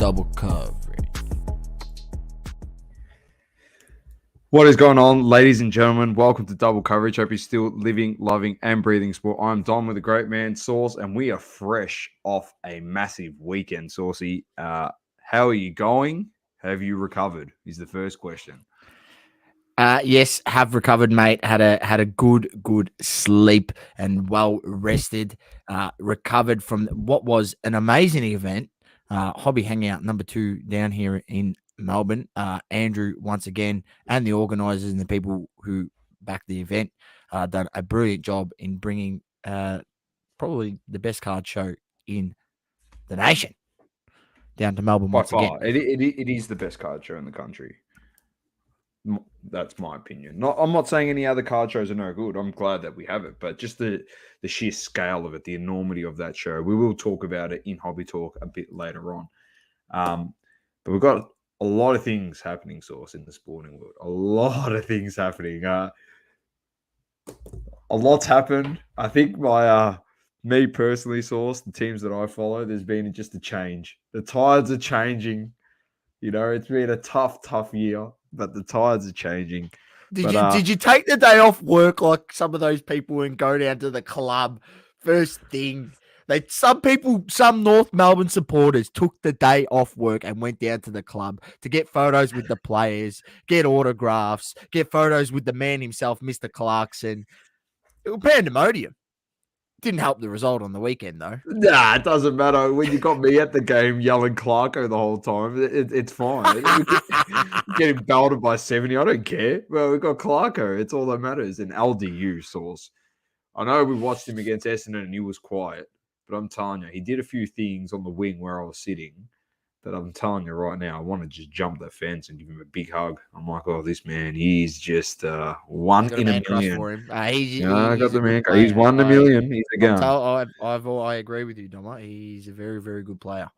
double coverage. What is going on, ladies and gentlemen? Welcome to Double Coverage. Hope you're still living, loving, and breathing sport. I'm Dom with the great man, Sauce, and we are fresh off a massive weekend, Saucy. How are you going? Have you recovered? Is the first question. Yes, have recovered, mate. Had a good sleep and well rested. Recovered from what was an amazing event. Hobby Hangout number 2 down here in Melbourne. Andrew once again and the organisers and the people who backed the event done a brilliant job in bringing probably the best card show in the nation down to Melbourne once again. It is the best card show in the country. That's my opinion. I'm not saying any other card shows are no good. I'm glad that we have it, but just the sheer scale of it, the enormity of that show. We will talk about it in Hobby Talk a bit later on. But we've got a lot of things happening, Sauce, in the sporting world. A lot of things happening. A lot's happened. I think me personally, Sauce, the teams that I follow, there's been just a change. The tides are changing. You know, it's been a tough year, but the tides are changing. Did you take the day off work like some of those people and go down to the club first thing? Some North Melbourne supporters took the day off work and went down to the club to get photos with the players, get autographs, get photos with the man himself, Mr. Clarkson. It was pandemonium. Didn't help the result on the weekend, though. Nah, it doesn't matter. When you got me at the game yelling Clarko the whole time, it's fine. Getting belted by 70, I don't care. Well, we got Clarko. It's all that matters. And LDU, Sauce. I know we watched him against Essendon and he was quiet, but I'm telling you, he did a few things on the wing where I was sitting that I'm telling you right now, I want to just jump the fence and give him a big hug. I'm like, oh, this man, he's just one in a million. For him. I got the man. He's 1 in a million. He's a gun. I agree with you, Doma. He's a very, very good player.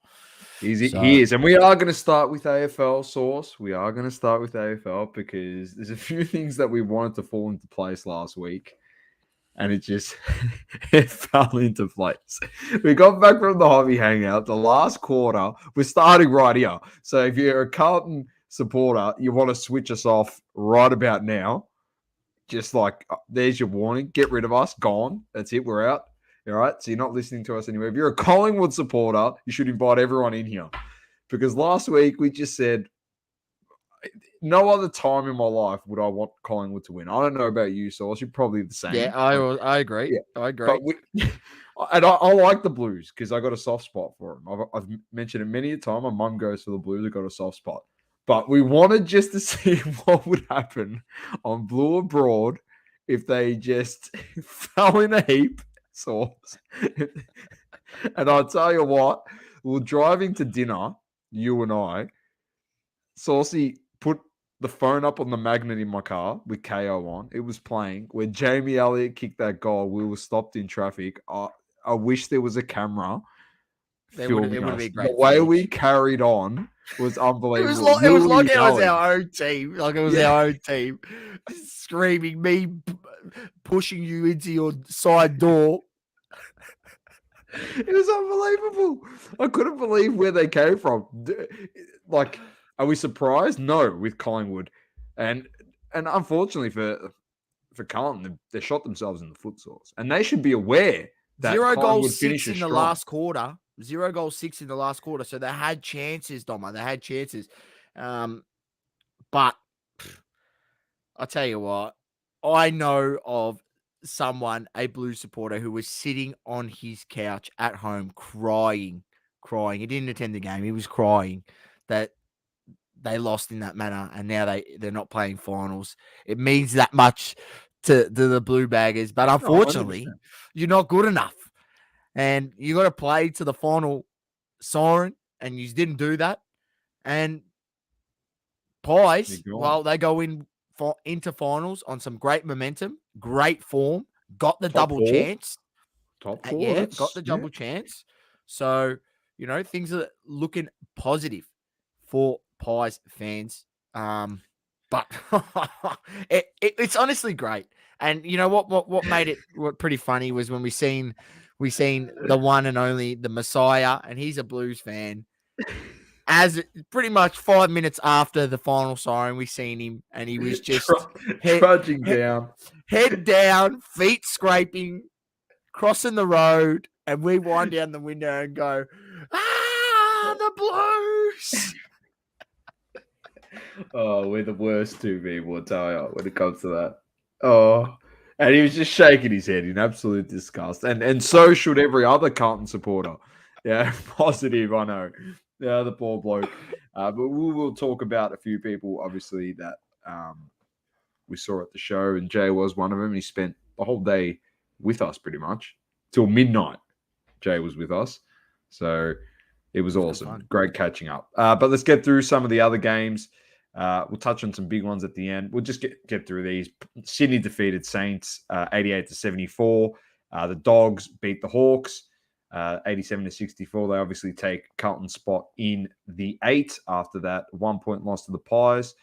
He is. And we are going to start with AFL, Sauce. We are going to start with AFL because there's a few things that we wanted to fall into place last week. And it just it fell into place. We got back from the Hobby Hangout. The last quarter, we're starting right here. So if you're a Carlton supporter, you want to switch us off right about now. Just like, there's your warning. Get rid of us. Gone. That's it. We're out. All right? So you're not listening to us anymore. If you're a Collingwood supporter, you should invite everyone in here. Because last week, we just said, no other time in my life would I want Collingwood to win. I don't know about you, Sauce. You're probably the same. Yeah, I agree. Yeah. I agree. But I like the Blues because I got a soft spot for them. I've mentioned it many a time. My mum goes for the Blues. I got a soft spot. But we wanted just to see what would happen on Blue Abroad if they just fell in a heap, Sauce. And I'll tell you what, we're driving to dinner, you and I. Saucy put the phone up on the magnet in my car with KO on. It was playing. When Jamie Elliott kicked that goal, we were stopped in traffic. I wish there was a camera filming us. The way we carried on was unbelievable. It was like it was our own team. Like it was our own team. Screaming, me pushing you into your side door. It was unbelievable. I couldn't believe where they came from. Like, are we surprised? No, with Collingwood. And unfortunately for Carlton, they shot themselves in the foot, Sauce. And they should be aware that 0 goals 6 in the last quarter. 0 goals 6 in the last quarter. So they had chances, Doma. They had chances. But I'll tell you what, I know of someone, a Blues supporter, who was sitting on his couch at home crying. He didn't attend the game. He was crying that they lost in that manner, and now they're not playing finals. It means that much to the Blue Baggers, but unfortunately, you're not good enough, and you got to play to the final siren, and you didn't do that. And Pies, well, they go into finals on some great momentum, great form, got the double chance. Top 4. Yeah, got the double chance. So, you know, things are looking positive for Pies fans. But it's honestly great. And you know what made it pretty funny was when we seen the one and only the Messiah, and he's a Blues fan. as pretty much 5 minutes after the final siren, we seen him, and he was just trudging down. Head down, feet scraping, crossing the road, and we wind down the window and go, the Blues! Oh, we're the worst two people, I tell you, when it comes to that. Oh, and he was just shaking his head in absolute disgust. And so should every other Carlton supporter. Yeah, positive, I know. Yeah, the poor bloke. But we will talk about a few people, obviously, that we saw at the show, and Jay was one of them. He spent the whole day with us pretty much till midnight. Jay was with us. So it was awesome. Great catching up. But let's get through some of the other games. We'll touch on some big ones at the end. We'll just get through these. Sydney defeated Saints 88-74. The Dogs beat the Hawks 87-64. They obviously take Carlton's spot in the 8 after that 1 point loss to the Pies.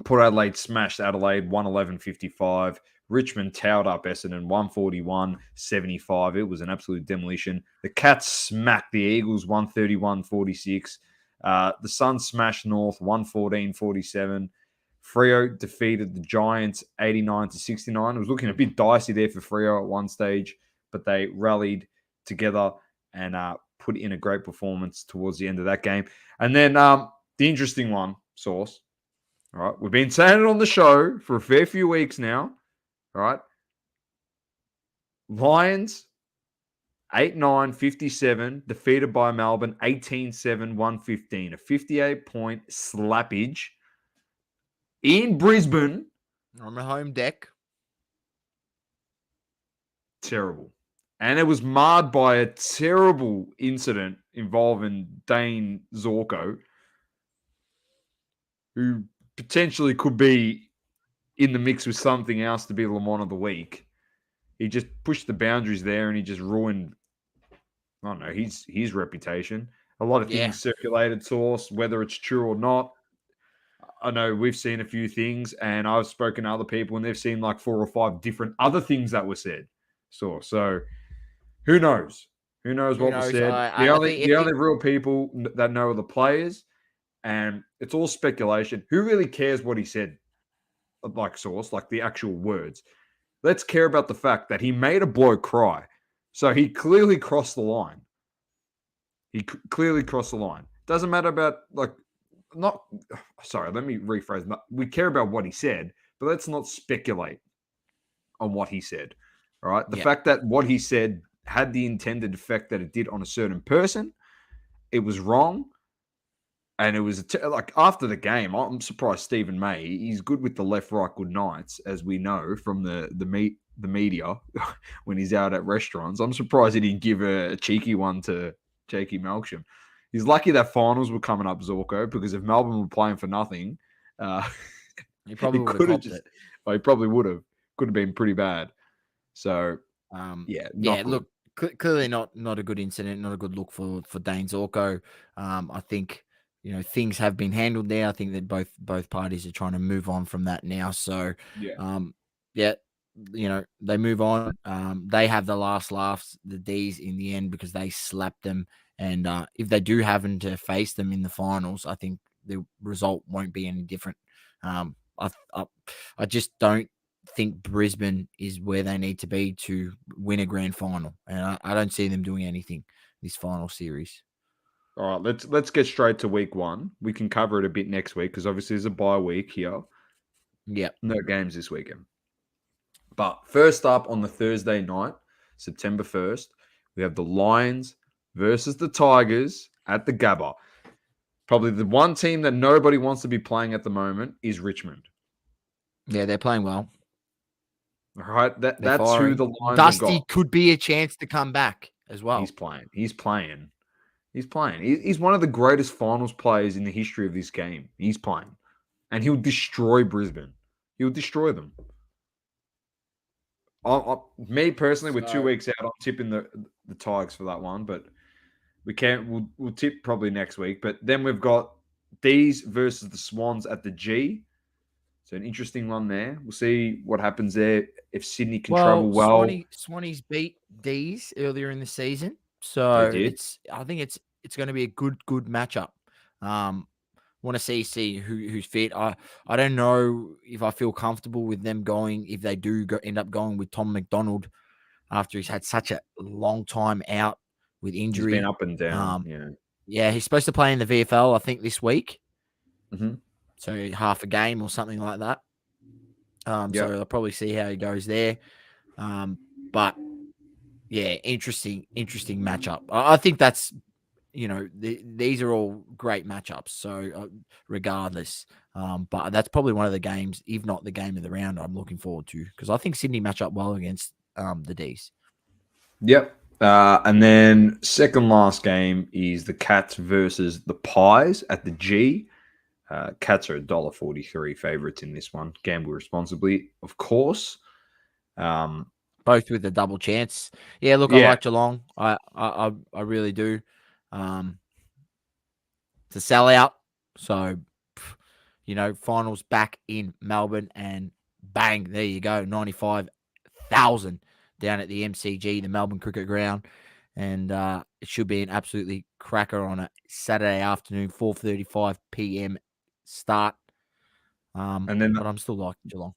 Port Adelaide smashed Adelaide 111-55. Richmond towed up Essendon 141-75. It was an absolute demolition. The Cats smacked the Eagles 131-46. The Suns smashed North 114-47. Freo defeated the Giants 89-69. It was looking a bit dicey there for Freo at one stage, but they rallied together and put in a great performance towards the end of that game. And then the interesting one, Sauce. All right, we've been saying it on the show for a fair few weeks now. All right. Lions 8-9-57, defeated by Melbourne 18-7-115. A 58-point slappage in Brisbane. On the home deck. Terrible. And it was marred by a terrible incident involving Dane Zorko, who potentially could be in the mix with something else to be Lamont of the week. He just pushed the boundaries there, and he just ruined, I don't know, his reputation. A lot of things circulated, Source, whether it's true or not. I know we've seen a few things, and I've spoken to other people, and they've seen like 4 or 5 different other things that were said. So who knows? Who knows what was said? The only real people that know are the players, and it's all speculation. Who really cares what he said? Like Source, like the actual words. Let's care about the fact that he made a bloke cry. So he clearly crossed the line. Doesn't matter about let me rephrase. We care about what he said, but let's not speculate on what he said. All right. The fact that what he said had the intended effect that it did on a certain person, it was wrong. And it was like after the game, I'm surprised Stephen May, he's good with the left, right, good nights, as we know from the media when he's out at restaurants. I'm surprised he didn't give a cheeky one to Jakey Malcolm. He's lucky that finals were coming up, Zorko, because if Melbourne were playing for nothing, he probably would have it. Well, he probably would have. Could have been pretty bad. So, look, clearly not a good incident, not a good look for Dane Zorko. I think, things have been handled there. I think that both parties are trying to move on from that now. So, they move on. They have the last laughs, the D's in the end, because they slapped them. And if they do happen to face them in the finals, I think the result won't be any different. I just don't think Brisbane is where they need to be to win a grand final. And I don't see them doing anything this final series. All right, let's get straight to week 1. We can cover it a bit next week because obviously there's a bye week here. Yeah. No games this weekend. But first up on the Thursday night, September 1st, we have the Lions versus the Tigers at the Gabba. Probably the one team that nobody wants to be playing at the moment is Richmond. Yeah, they're playing well. All right, that's who the Lions Dusty have got. Could be a chance to come back as well. He's playing. He's one of the greatest finals players in the history of this game. He's playing. And he'll destroy Brisbane. He'll destroy them. Me personally, we're 2 weeks out. I'm tipping the Tigers for that one, but we'll tip probably next week. But then we've got D's versus the Swans at the G. So an interesting one there. We'll see what happens there if Sydney can travel well. Swannies beat D's earlier in the season, so I think it's going to be a good matchup. Want to see who's fit. I don't know if I feel comfortable with them going, if they do end up going with Tom McDonald after he's had such a long time out with He's been injury. up and down. Yeah, he's supposed to play in the VFL, I think, this week. Mm-hmm. So half a game or something like that. So I'll probably see how he goes there. But yeah, interesting matchup. I think that's, these are all great matchups. So regardless, but that's probably one of the games, if not the game of the round, I'm looking forward to, because I think Sydney match up well against the D's. Yep. And then second last game is the Cats versus the Pies at the G. Cats are $1.43 favorites in this one. Gamble responsibly, of course. Both with a double chance. Yeah, look, I like Geelong. I really do. It's a sellout. So, finals back in Melbourne, and bang, there you go. 95,000 down at the MCG, the Melbourne Cricket Ground. And it should be an absolutely cracker on a Saturday afternoon, 4:35 p.m. start. And then, but I'm still like Geelong.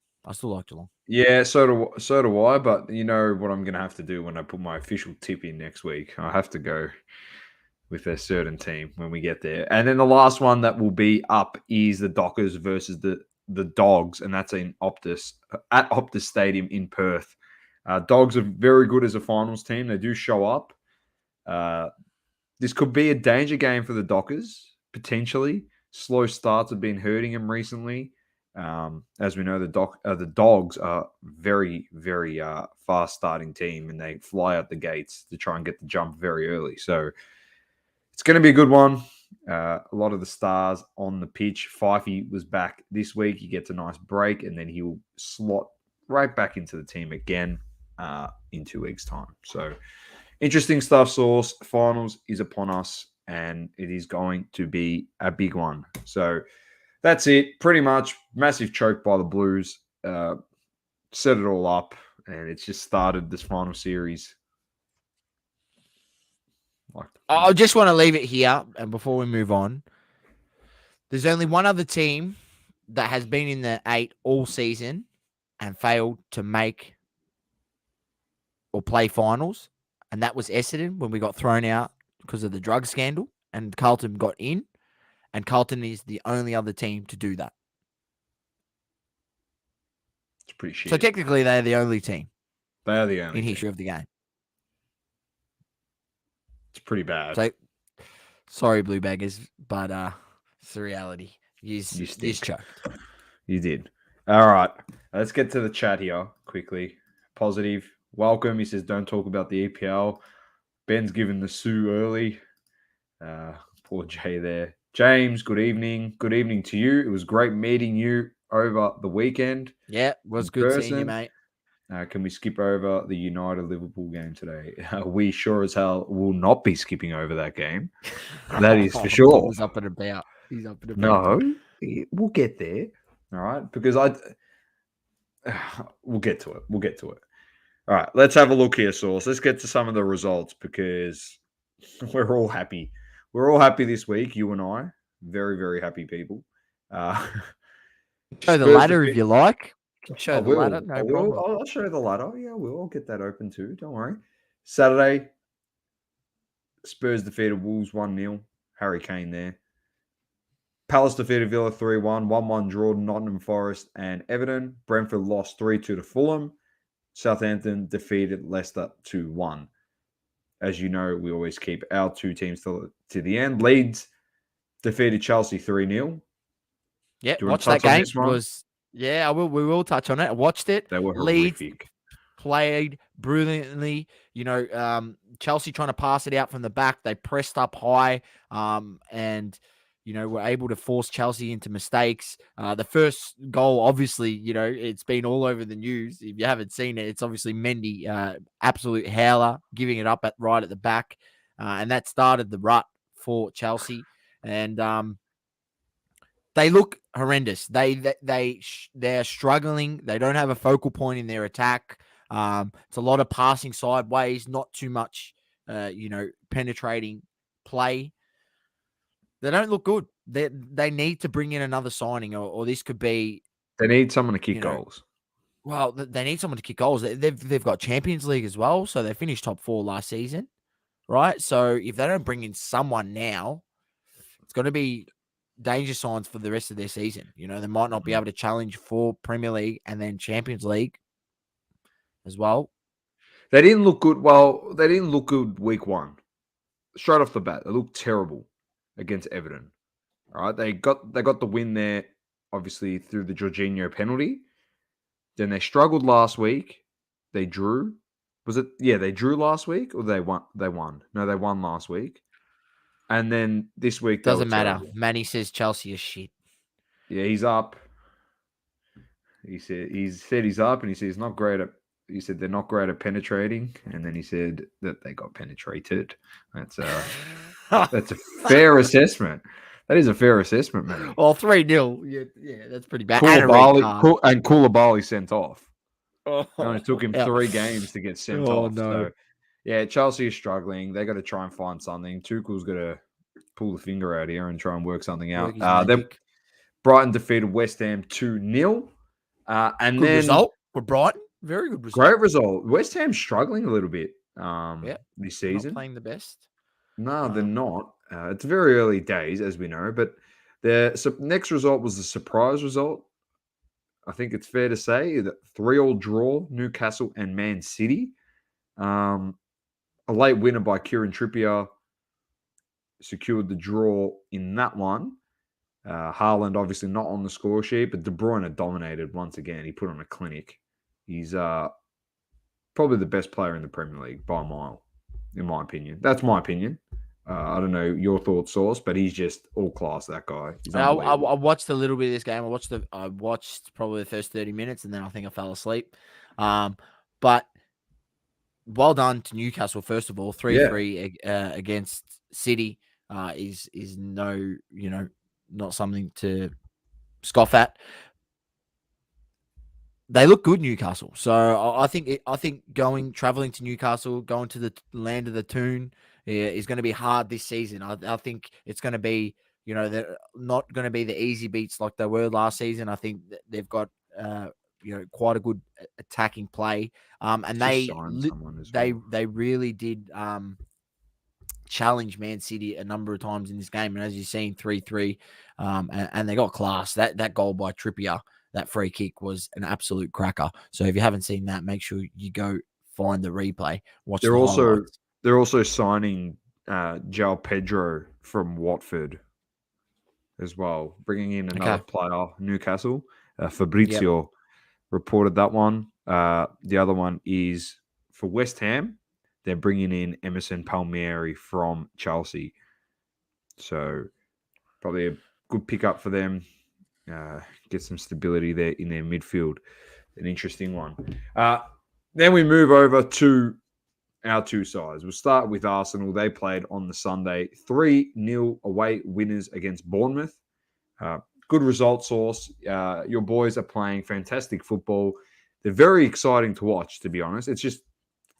Yeah, so do I. But you know what I'm going to have to do when I put my official tip in next week? I have to go with a certain team when we get there. And then the last one that will be up is the Dockers versus the Dogs, and that's in Optus at Optus Stadium in Perth. Dogs are very good as a finals team. They do show up. This could be a danger game for the Dockers, potentially. Slow starts have been hurting them recently. As we know, the Dogs are very, very fast starting team, and they fly out the gates to try and get the jump very early. So it's going to be a good one. A lot of the stars on the pitch. Fifey was back this week. He gets a nice break, and then he'll slot right back into the team again in 2 weeks' time. So interesting stuff, Source. Finals is upon us, and it is going to be a big one. So that's it. Pretty much massive choke by the Blues. Set it all up, and it's just started this final series. I just want to leave it here, and before we move on, there's only one other team that has been in the 8 all season and failed to make or play finals, and that was Essendon when we got thrown out because of the drug scandal, and Carlton got in, and Carlton is the only other team to do that. It's pretty shit. So technically, they're the only team. They are the only in team. history of the game. It's pretty bad. So, sorry, Blue Baggers, but it's the reality. You choked. You did. All right. Let's get to the chat here quickly. Positive. Welcome. He says, don't talk about the EPL. Ben's given the sue early. Poor Jay there. James, good evening. Good evening to you. It was great meeting you over the weekend. Yeah, it was good seeing you, mate. Can we skip over the United-Liverpool game today? We sure as hell will not be skipping over that game. That is for sure. He's up and about. No, we'll get there. All right, because we'll get to it. All right, let's have a look here, Source. Let's get to some of the results because we're all happy. We're all happy this week, you and I. Very, very happy people. Show the ladder if you like. Show the ladder, no problem. I'll show the ladder. Yeah, I'll get that open too. Don't worry. Saturday, Spurs defeated Wolves 1-0. Harry Kane there. Palace defeated Villa 3-1. 1-1 draw Nottingham Forest and Everton. Brentford lost 3-2 to Fulham. Southampton defeated Leicester 2-1. As you know, we always keep our two teams to the end. Leeds defeated Chelsea 3-0. Yeah, watch that game. Yeah, we will touch on it. I watched it. They were Leeds horrific. Played brilliantly. Chelsea trying to pass it out from the back. They pressed up high and, were able to force Chelsea into mistakes. The first goal, obviously, it's been all over the news. If you haven't seen it, it's obviously Mendy, absolute howler, giving it up right at the back. And that started the rut for Chelsea. And they look horrendous. They're struggling. They don't have a focal point in their attack. It's a lot of passing sideways, not too much, penetrating play. They don't look good. They need to bring in another signing, or this could be, They need someone to kick you know, goals. well, they need someone to kick goals. They've got Champions League as well, so they finished top 4 last season, right? So if they don't bring in someone now, it's going to be danger signs for the rest of their season. You know, they might not be able to challenge for Premier League and then Champions League as well. They didn't look good. Well, they didn't look good week 1. Straight off the bat, they looked terrible against Everton. All right, they got the win there, obviously through the Jorginho penalty. Then they struggled last week. They drew. Was it? Yeah, they drew last week, or they won. They won. No, they won last week. And then this week they Doesn't were matter. terrible. Manny says Chelsea is shit. Yeah, he's up. He said he's up, and he said he's not great at. He said they're not great at penetrating, and then he said that they got penetrated. That's a fair assessment. That is a fair assessment, man. Well, 3-0. Yeah, that's pretty bad. And a red card. And Koulibaly sent off. Oh, It only took him 3 games to get sent off. No. So, yeah, Chelsea is struggling. They got to try and find something. Tuchel's got to pull the finger out here and try and work something out. Then Brighton defeated West Ham 2-0. And good then result for Brighton. Very good result. Great result. West Ham's struggling a little bit this season. Not playing the best. No, they're not. It's very early days, as we know. But the next result was the surprise result. I think it's fair to say that 3-3 draw, Newcastle and Man City. A late winner by Kieran Trippier secured the draw in that one. Haaland obviously not on the score sheet, but De Bruyne dominated once again. He put on a clinic. He's probably the best player in the Premier League by a mile, in my opinion. That's my opinion. I don't know your thoughts, Source, but he's just all class, that guy. I watched a little bit of this game. I watched probably the first 30 minutes, and then I think I fell asleep. But well done to Newcastle, first of all. 3-3 against City is no, not something to scoff at. They look good, Newcastle. So I think traveling to Newcastle, going to the land of the Toon, is going to be hard this season. I think it's going to be, they're not going to be the easy beats like they were last season. I think they've got, quite a good attacking play. And they really did challenge Man City a number of times in this game. And as you've seen, 3-3, and they got class. That goal by Trippier, that free kick, was an absolute cracker. So if you haven't seen that, make sure you go find the replay. Watch the highlights. They're also signing João Pedro from Watford as well, bringing in another player, Newcastle. Fabrizio reported that one. The other one is for West Ham. They're bringing in Emerson Palmieri from Chelsea. So probably a good pickup for them. Get some stability there in their midfield. An interesting one. Then we move over to our two sides. We'll start with Arsenal. They played on the Sunday. 3-0 away winners against Bournemouth. Good result, Source. Your boys are playing fantastic football. They're very exciting to watch, to be honest. It's just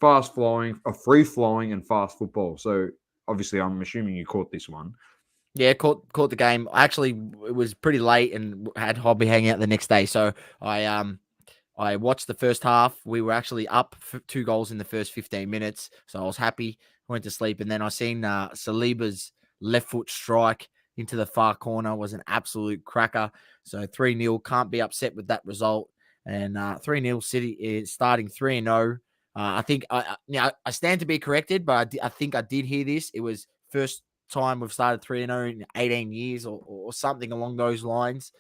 fast-flowing, free-flowing and fast football. So, obviously, I'm assuming you caught this one. Yeah, caught the game. Actually, it was pretty late and had Hobby Hangout the next day. So, I watched the first half. We were actually up 2 goals in the first 15 minutes. So, I was happy. Went to sleep. And then I seen Saliba's left foot strike into the far corner was an absolute cracker. So 3-0, can't be upset with that result. And 3-0 City is starting 3-0. I think I stand to be corrected, but I think I did hear this. It was first time we've started 3-0 in 18 years or something along those lines.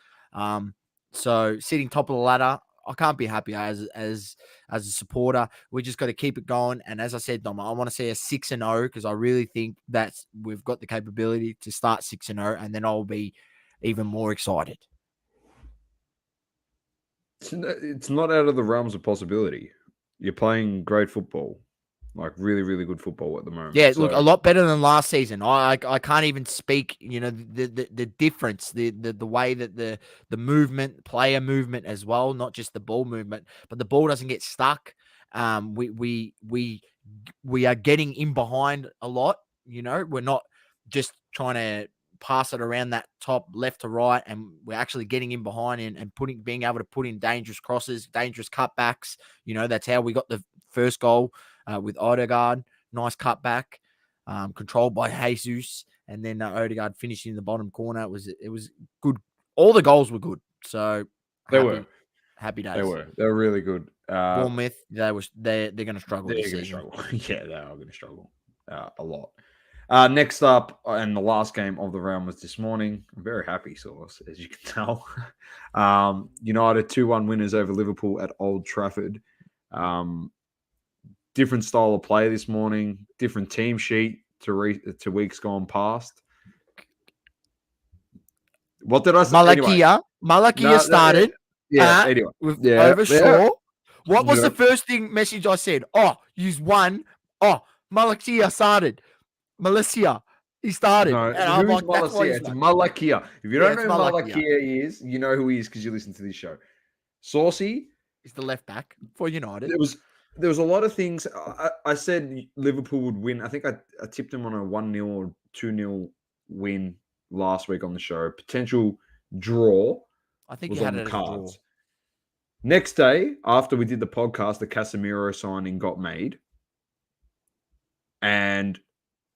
So sitting top of the ladder, I can't be happier as a supporter. We just got to keep it going. And as I said, Dom, I want to see a 6-0 because I really think that we've got the capability to start 6-0, and then I'll be even more excited. It's not out of the realms of possibility. You're playing great football, like really, really good football at the moment. Yeah, look, a lot better than last season. I can't even speak, the difference, the way that the movement, player movement as well, not just the ball movement, but the ball doesn't get stuck. We are getting in behind a lot. We're not just trying to pass it around that top left to right, and we're actually getting in behind and being able to put in dangerous crosses, dangerous cutbacks. That's how we got the first goal with Odegaard. Nice cutback, controlled by Jesus, and then Odegaard finishing in the bottom corner. It was good. All the goals were good. So happy days. They were really good. Bournemouth, they're going to struggle this They're going to season. struggle. Yeah, they are going to struggle a lot. Next up, and the last game of the round was this morning. I'm very happy, Sauce, as you can tell. United 2-1 winners over Liverpool at Old Trafford. Different style of play this morning, different team sheet to weeks gone past. What did I say? Malakia started. Anyway. With Overshaw. What was the first message I said? He's won. Malakia started. Malaysia. He started. No, and I'm like, that's why it's Malakia. If you don't know who Malakia is, you know who he is because you listen to this show. Saucy is the left back for United. There was a lot of things. I said Liverpool would win. I think I tipped them on a 1-0 or 2-0 win last week on the show. Potential draw. I think you had it as a draw. Next day, after we did the podcast, the Casemiro signing got made. And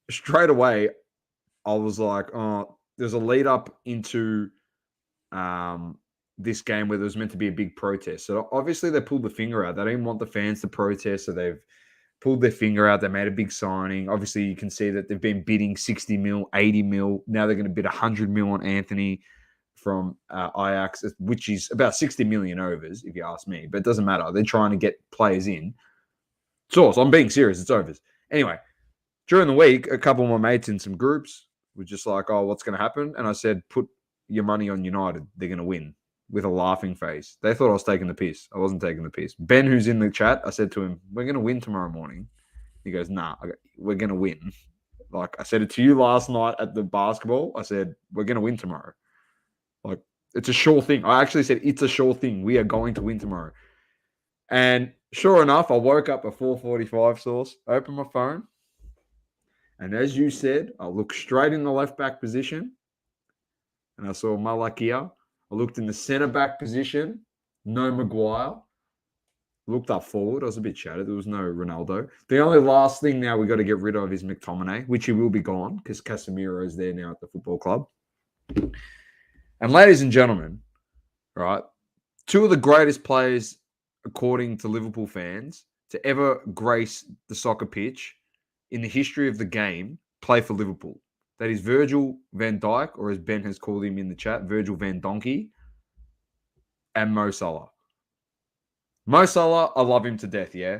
straight away, I was like, there's a lead up into this game where there was meant to be a big protest. So obviously they pulled the finger out. They didn't want the fans to protest, so they've pulled their finger out. They made a big signing. Obviously, you can see that they've been bidding 60 mil, 80 mil. Now they're going to bid 100 mil on Anthony from Ajax, which is about 60 million overs, if you ask me. But it doesn't matter. They're trying to get players in. So I'm being serious. It's overs. Anyway, during the week, a couple of my mates in some groups were just like, what's going to happen? And I said, put your money on United. They're going to win, with a laughing face. They thought I was taking the piss. I wasn't taking the piss. Ben, who's in the chat, I said to him, we're going to win tomorrow morning. He goes, nah, we're going to win. Like, I said it to you last night at the basketball. I said, we're going to win tomorrow. Like, it's a sure thing. I actually said, it's a sure thing. We are going to win tomorrow. And sure enough, I woke up at 4:45, Sauce, opened my phone. And as you said, I looked straight in the left back position. And I saw Malakia. I looked in the centre-back position. No Maguire. Looked up forward. I was a bit shattered. There was no Ronaldo. The only last thing now we got to get rid of is McTominay, which he will be gone because Casemiro is there now at the football club. And ladies and gentlemen, right, two of the greatest players, according to Liverpool fans, to ever grace the soccer pitch in the history of the game, play for Liverpool. That is Virgil van Dijk, or as Ben has called him in the chat, Virgil van Donkey, and Mo Salah. Mo Salah, I love him to death, yeah?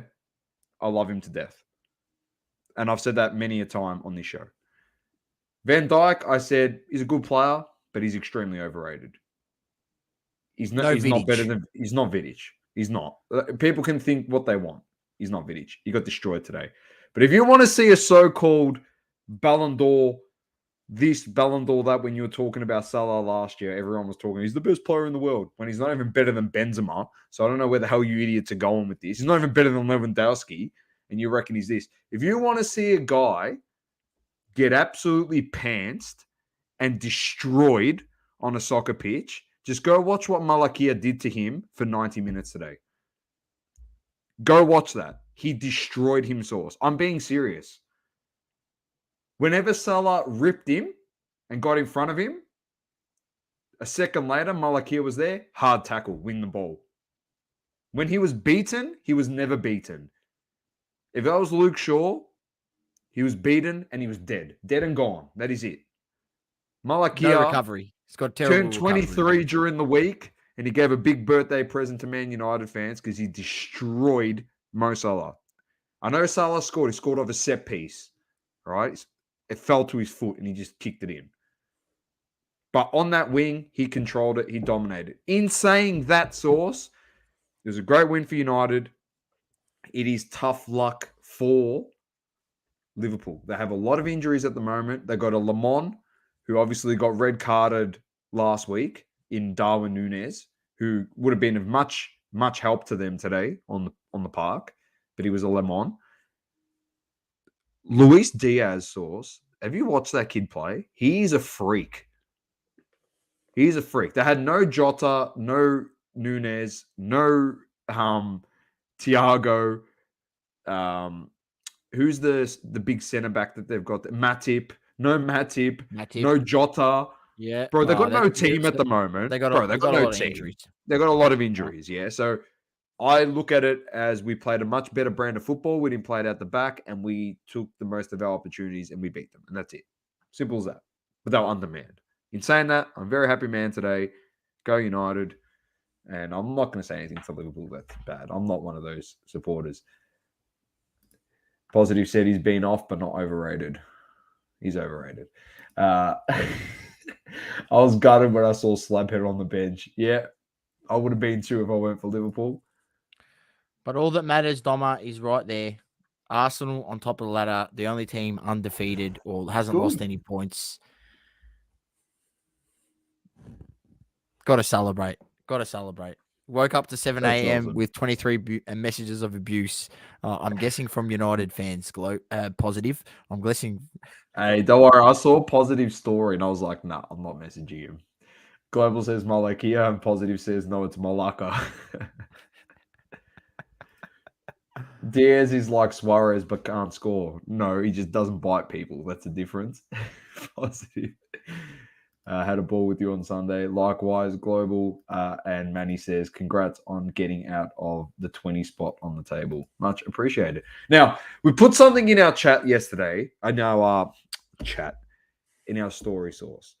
I love him to death. And I've said that many a time on this show. Van Dijk, I said, he's a good player, but he's extremely overrated. He's not better than... He's not Vidic. He's not. People can think what they want. He's not Vidic. He got destroyed today. But if you want to see a so-called Ballon d'Or, this Ballon d'Or, that when you were talking about Salah last year, everyone was talking, he's the best player in the world, when he's not even better than Benzema. So I don't know where the hell you idiots are going with this. He's not even better than Lewandowski, and you reckon he's this. If you want to see a guy get absolutely pantsed and destroyed on a soccer pitch, just go watch what Malakia did to him for 90 minutes today. Go watch that. He destroyed him, Sauce. I'm being serious. Whenever Salah ripped him and got in front of him, a second later, Malakia was there. Hard tackle, win the ball. When he was beaten, he was never beaten. If that was Luke Shaw, he was beaten and he was dead. Dead and gone. That is it. Malakia no recovery. He's got terrible turned 23 during the week, and he gave a big birthday present to Man United fans because he destroyed Mo Salah. I know Salah scored. He scored off a set piece. Right? It fell to his foot and he just kicked it in. But on that wing, he controlled it. He dominated. In saying that, Sauce, it was a great win for United. It is tough luck for Liverpool. They have a lot of injuries at the moment. They got a Lemon, who obviously got red carded last week in Darwin Núñez, who would have been of much help to them today on the park, but he was a Lemon. Luis Diaz, Sauce, have you watched that kid play? He's a freak. He's a freak. They had no Jota, no Nunez, no Thiago. Who's the big centre back that they've got? Matip. No Matip. No Jota. Yeah. Bro, they've got no team at the moment. They've got no a lot of team. injuries. They've got a lot of injuries, yeah. So I look at it as we played a much better brand of football. We didn't play it out the back, and we took the most of our opportunities, and we beat them. And that's it. Simple as that. But they were undermanned. In saying that, I'm a very happy man today. Go United. And I'm not going to say anything for Liverpool that's bad. I'm not one of those supporters. Positive said he's been off, but not overrated. He's overrated. I was gutted when I saw Slabhead on the bench. Yeah, I would have been too if I went for Liverpool. But all that matters, Doma, is right there. Arsenal on top of the ladder, the only team undefeated or hasn't lost any points. Got to celebrate. Woke up to 7 a.m. awesome. with 23 messages of abuse. I'm guessing from United fans. Positive. I'm guessing. Hey, don't worry. I saw a positive story and I was like, nah, I'm not messaging him. Global says Malakia and Positive says, no, it's Malaka. Diaz is like Suarez but can't score. No, he just doesn't bite people. That's the difference. Positive. Had a ball with you on Sunday. Likewise, Global. And Manny says, congrats on getting out of the 20 spot on the table. Much appreciated. Now, we put something in our chat yesterday. I know our chat in our story source.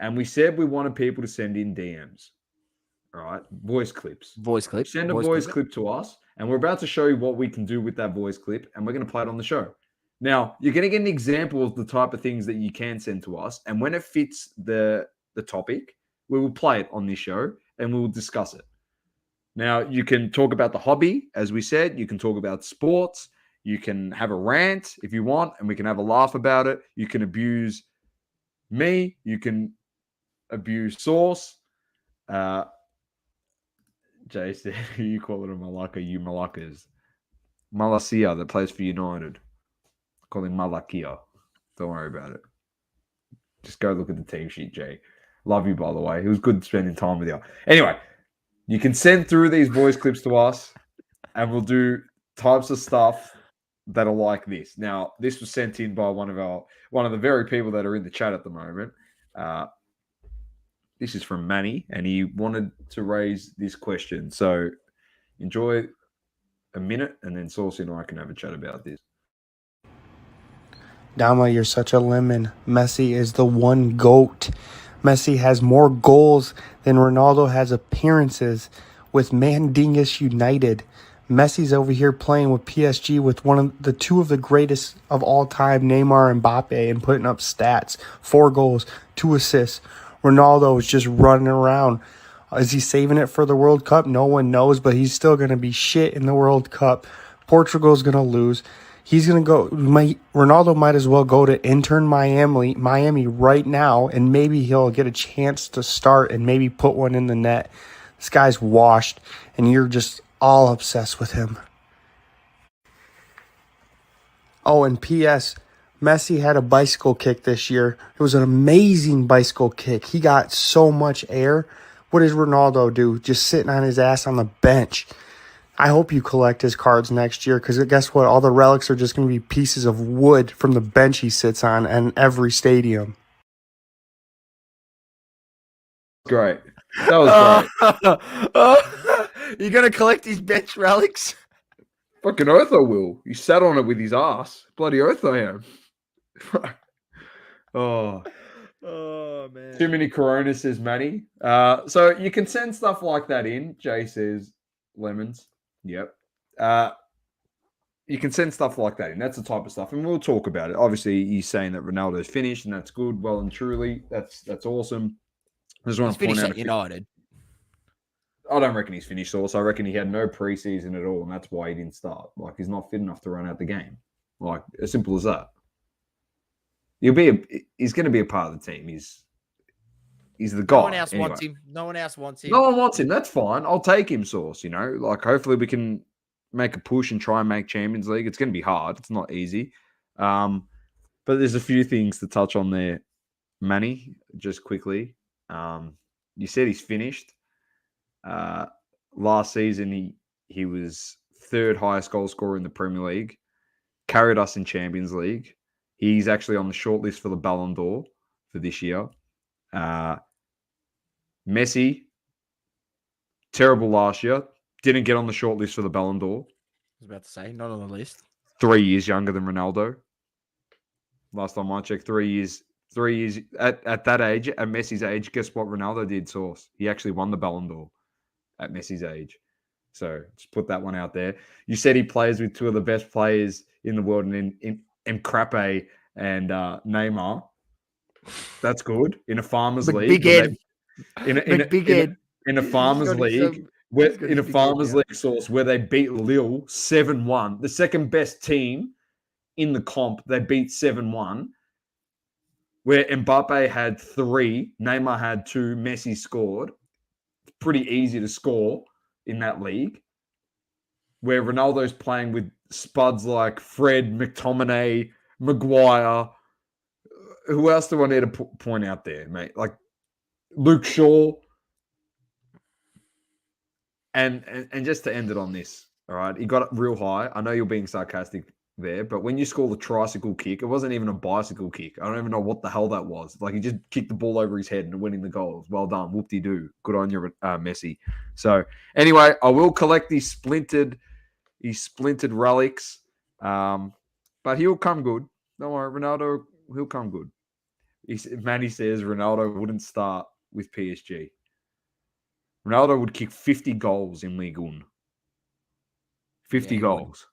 And we said we wanted people to send in DMs. All right. Voice clips. Send a voice clip to us. And we're about to show you what we can do with that voice clip. And we're going to play it on the show. Now, you're going to get an example of the type of things that you can send to us. And when it fits the topic, we will play it on this show and we will discuss it. Now, you can talk about the hobby, as we said. You can talk about sports. You can have a rant if you want, and we can have a laugh about it. You can abuse me. You can abuse Sauce. Jay said, you call it a Malaka, you Malakas. Malasia that plays for United. Call him Malakia. Don't worry about it. Just go look at the team sheet, Jay. Love you, by the way. It was good spending time with you. Anyway, you can send through these voice clips to us, and we'll do types of stuff that are like this. Now, this was sent in by one of the very people that are in the chat at the moment. This is from Manny, and he wanted to raise this question. So enjoy a minute, and then Saucy and I can have a chat about this. Dama, you're such a lemon. Messi is the one GOAT. Messi has more goals than Ronaldo has appearances with Mandingus United. Messi's over here playing with PSG with two of the greatest of all time, Neymar and Mbappe, and putting up stats. 4 goals, 2 assists. Ronaldo is just running around. Is he saving it for the World Cup? No one knows, but he's still going to be shit in the World Cup. Portugal's going to lose. He's going to go. Ronaldo might as well go to intern Miami right now, and maybe he'll get a chance to start and maybe put one in the net. This guy's washed, and you're just all obsessed with him. Oh, and P.S., Messi had a bicycle kick this year. It was an amazing bicycle kick. He got so much air. What does Ronaldo do? Just sitting on his ass on the bench. I hope you collect his cards next year, because guess what? All the relics are just going to be pieces of wood from the bench he sits on in every stadium. Great. That was great. You're going to collect his bench relics? Fucking oath I will. He sat on it with his ass. Bloody oath I am. Oh, man. Too many Corona, says Manny. So you can send stuff like that in. Jay says lemons. Yep. You can send stuff like that in. That's the type of stuff, and we'll talk about it. Obviously, he's saying that Ronaldo's finished, and that's good. Well and truly, that's awesome. I just want to point out at United. I don't reckon he's finished, also. I reckon he had no preseason at all, and that's why he didn't start. Like, he's not fit enough to run out the game. Like, as simple as that. He's going to be a part of the team. He's the guy. No one else wants him. No one wants him. That's fine. I'll take him, Sauce. You know, like, hopefully we can make a push and try and make Champions League. It's going to be hard. It's not easy. But there's a few things to touch on there, Manny, just quickly. You said he's finished. Last season, he was third highest goal scorer in the Premier League, carried us in Champions League. He's actually on the shortlist for the Ballon d'Or for this year. Messi, terrible last year, didn't get on the shortlist for the Ballon d'Or. I was about to say, not on the list. 3 years younger than Ronaldo. Last time I checked, 3 years. 3 years at that age, at Messi's age, guess what Ronaldo did, Source? He actually won the Ballon d'Or at Messi's age. So just put that one out there. You said he plays with two of the best players in the world, in Mbappe and Neymar. That's good. In a farmers league. Big Ed. In a farmers league. In a farmers league source where they beat Lille 7-1. The second best team in the comp, they beat 7-1. Where Mbappe had 3, Neymar had 2, Messi scored. It's pretty easy to score in that league. Where Ronaldo's playing with spuds like Fred, McTominay, Maguire. Who else do I need to point out there, mate? Like Luke Shaw. And just to end it on this, all right? He got it real high. I know you're being sarcastic there, but when you score the tricycle kick, it wasn't even a bicycle kick. I don't even know what the hell that was. Like, he just kicked the ball over his head and winning the goals. Well done. Whoop-de-doo. Good on you, Messi. So, anyway, I will collect these splintered relics, but he'll come good. Don't worry, Ronaldo, he'll come good. Manny says Ronaldo wouldn't start with PSG. Ronaldo would kick 50 goals in Ligue 1. 50 goals.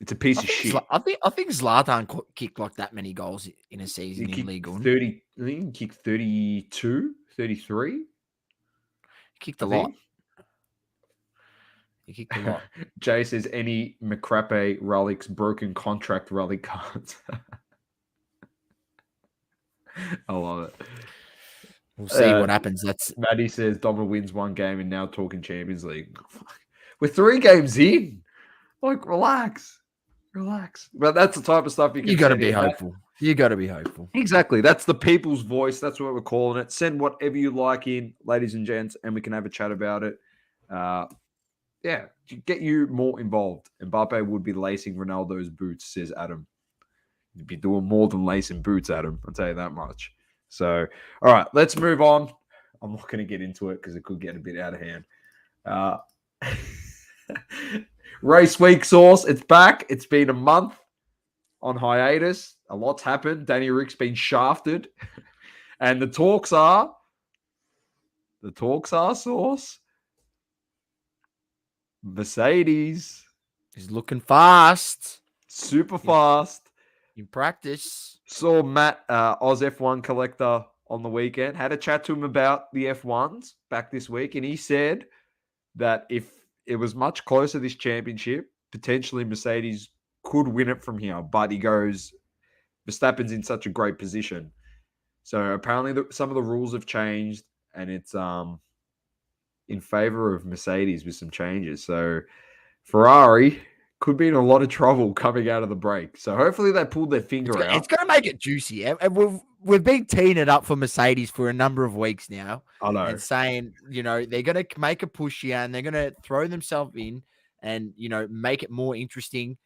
It's a piece of shit. I think Zlatan kicked like that many goals in a season in Ligue 1. 30, I think he kicked 32, 33. He kicked a lot. He kicked a lot. Jay says any Mbappe relics, broken contract relic cards. I love it. We'll see what happens. That's Maddie says Doma wins one game and now talking Champions League. We're 3 games in. Like, relax. But that's the type of stuff you got to be hopeful. You got to be hopeful. Exactly. That's the people's voice. That's what we're calling it. Send whatever you like in, ladies and gents, and we can have a chat about it. Yeah, to get you more involved. Mbappe would be lacing Ronaldo's boots, says Adam. You'd be doing more than lacing boots, Adam. I'll tell you that much. So, all right, let's move on. I'm not going to get into it because it could get a bit out of hand. Race week source, it's back. It's been a month on hiatus. A lot's happened. Danny Rick's been shafted. And the talks are source. Mercedes is looking fast. Super fast. In practice. Saw Matt, Oz F1 collector, on the weekend. Had a chat to him about the F1s back this week. And he said that if it was much closer this championship, potentially Mercedes could win it from here. But he goes, Verstappen's in such a great position. So apparently some of the rules have changed. And it's in favor of Mercedes with some changes. So Ferrari could be in a lot of trouble coming out of the break. So hopefully they pulled their finger out. It's going to make it juicy. And we've been teeing it up for Mercedes for a number of weeks now. I know. And saying, they're going to make a push here and they're going to throw themselves in and, make it more interesting.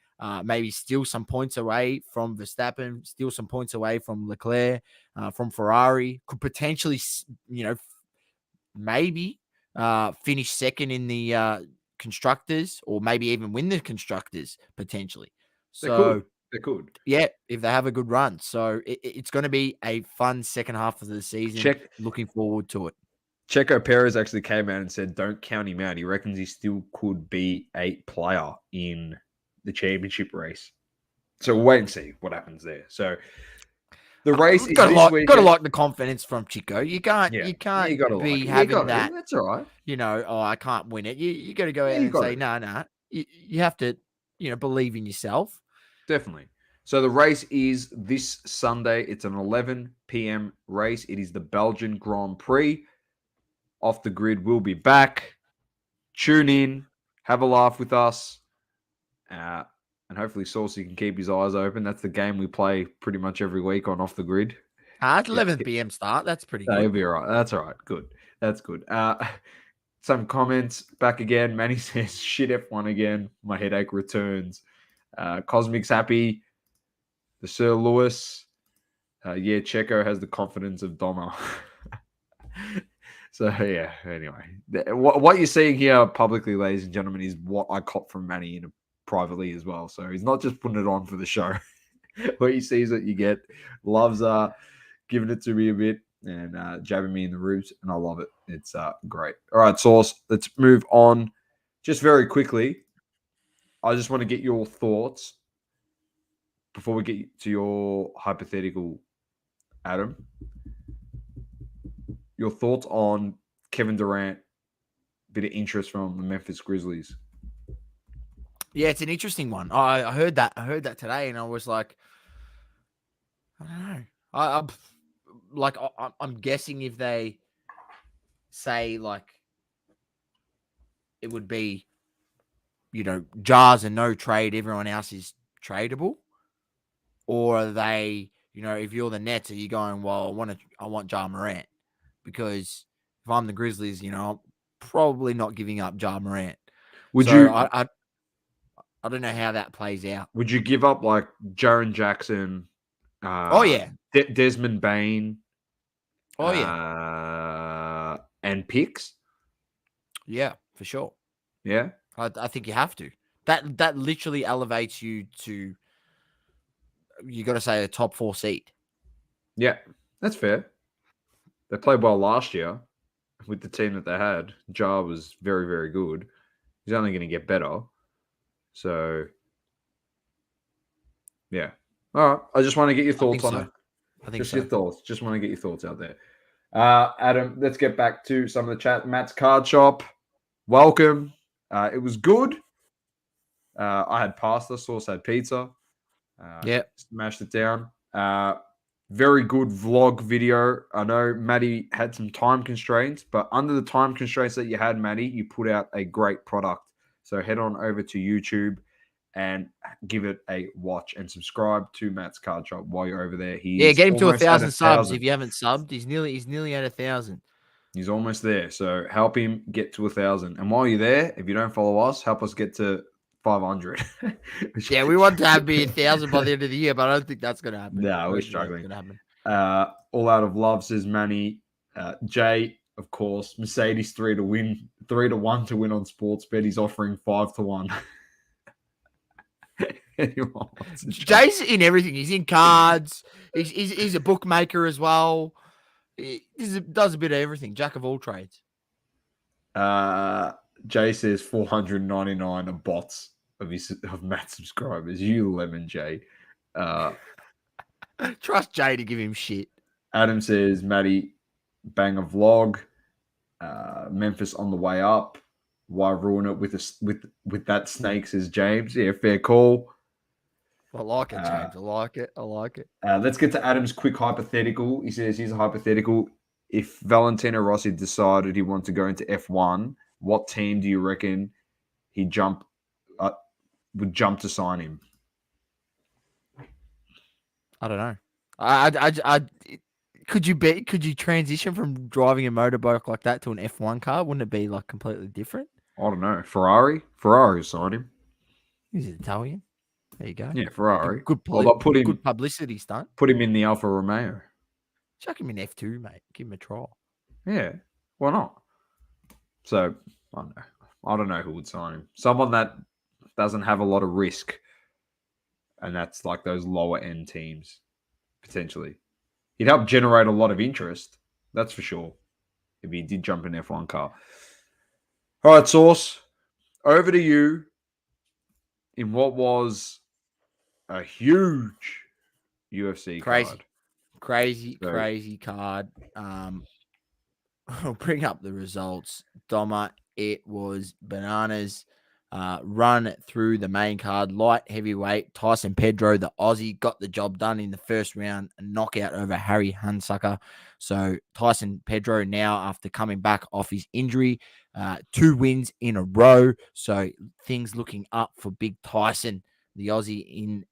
Maybe steal some points away from Verstappen, steal some points away from Leclerc, from Ferrari. Could potentially, maybe finish second in the constructors, or maybe even win the constructors potentially. So they could. Yeah, if they have a good run. So it's going to be a fun second half of the season. Looking forward to it. Checo Perez actually came out and said, don't count him out. He reckons he still could be a player in the championship race. So we'll wait and see what happens there. So the race is got to like the confidence from Chico. You can't be having that. That's all right. I can't win it. You got to go out and say, no. You have to, believe in yourself. Definitely. So the race is this Sunday. It's an 11 p.m. race. It is the Belgian Grand Prix. Off the Grid will be back. Tune in. Have a laugh with us. and hopefully Saucy can keep his eyes open. That's the game we play pretty much every week on Off the Grid. It's 11 p.m. start. That's pretty He'll good. be all right. That's all right. Good. That's good. Some comments back again. Manny says, shit F1 again. My headache returns. Cosmic's happy. The Sir Lewis. Yeah, Checo has the confidence of Doma. So, yeah, anyway. What you're seeing here publicly, ladies and gentlemen, is what I caught from Manny privately as well. So he's not just putting it on for the show. What he sees what you get. Loves giving it to me a bit and jabbing me in the ribs, and I love it. It's great. All right, Sauce, let's move on. Just very quickly, I just want to get your thoughts before we get to your hypothetical, Adam. Your thoughts on Kevin Durant, bit of interest from the Memphis Grizzlies. Yeah, it's an interesting one. I heard that. I heard that today, and I was like, I don't know. I'm guessing if they say like it would be, jars and no trade, everyone else is tradable, or are they, if you're the Nets, are you going, well, I want Ja Morant, because if I'm the Grizzlies, I'm probably not giving up Ja Morant. I don't know how that plays out. Would you give up like Jaren Jackson? Oh yeah, Desmond Bain. Oh yeah, and picks. Yeah, for sure. Yeah, I think you have to. That literally elevates you to. You got to say a top 4 seed. Yeah, that's fair. They played well last year with the team that they had. Ja was very, very good. He's only going to get better. So, yeah. All right. I just want to get your thoughts on it. I think your thoughts. Just want to get your thoughts out there. Adam, let's get back to some of the chat. Matt's Card Shop. Welcome. It was good. I had pasta. Sauce had pizza. Smashed it down. Very good vlog video. I know Maddie had some time constraints, but under the time constraints that you had, Maddie, you put out a great product. So head on over to YouTube and give it a watch and subscribe to Matt's Card Shop while you're over there. Get him to 1,000 subs. If you haven't subbed, he's nearly at 1,000. He's almost there. So help him get to 1,000. And while you're there, if you don't follow us, help us get to 500. Yeah, we want to have be 1,000 by the end of the year, but I don't think that's going to happen. No, we're struggling. All out of love, says Manny. Jay, of course, Mercedes 3-1 to win on Sportsbet. He's offering 5-1. Jay's in everything. He's in cards. He's a bookmaker as well. He does a bit of everything. Jack of all trades. Jay says 499 of bots of Matt subscribers. You lemon, Jay. Trust Jay to give him shit. Adam says, Matty, bang a vlog. Memphis on the way up. Why ruin it with that snake, says James. Yeah, fair call. I like it, James. I like it. Let's get to Adam's quick hypothetical. He says, here's a hypothetical. If Valentino Rossi decided he wanted to go into F1, what team do you reckon would jump to sign him? I don't know. Could you transition from driving a motorbike like that to an F1 car? Wouldn't it be like completely different? I don't know. Ferrari will sign him. He's Italian. There you go. Yeah, Ferrari. Good publicity stunt. Put him in the Alfa Romeo. Chuck him in F2, mate. Give him a try. Yeah, why not? So, I don't know who would sign him. Someone that doesn't have a lot of risk. And that's like those lower end teams, potentially. He'd help generate a lot of interest. That's for sure. If he did jump in an F1 car. All right, Sauce. Over to you in what was a huge UFC card. Crazy card. I'll bring up the results. Doma, it was bananas. Run through the main card. Light heavyweight Tyson Pedro, the Aussie, got the job done in the first round. A knockout over Harry Hunsucker. So Tyson Pedro now, after coming back off his injury, 2 wins in a row. So things looking up for Big Tyson the Aussie in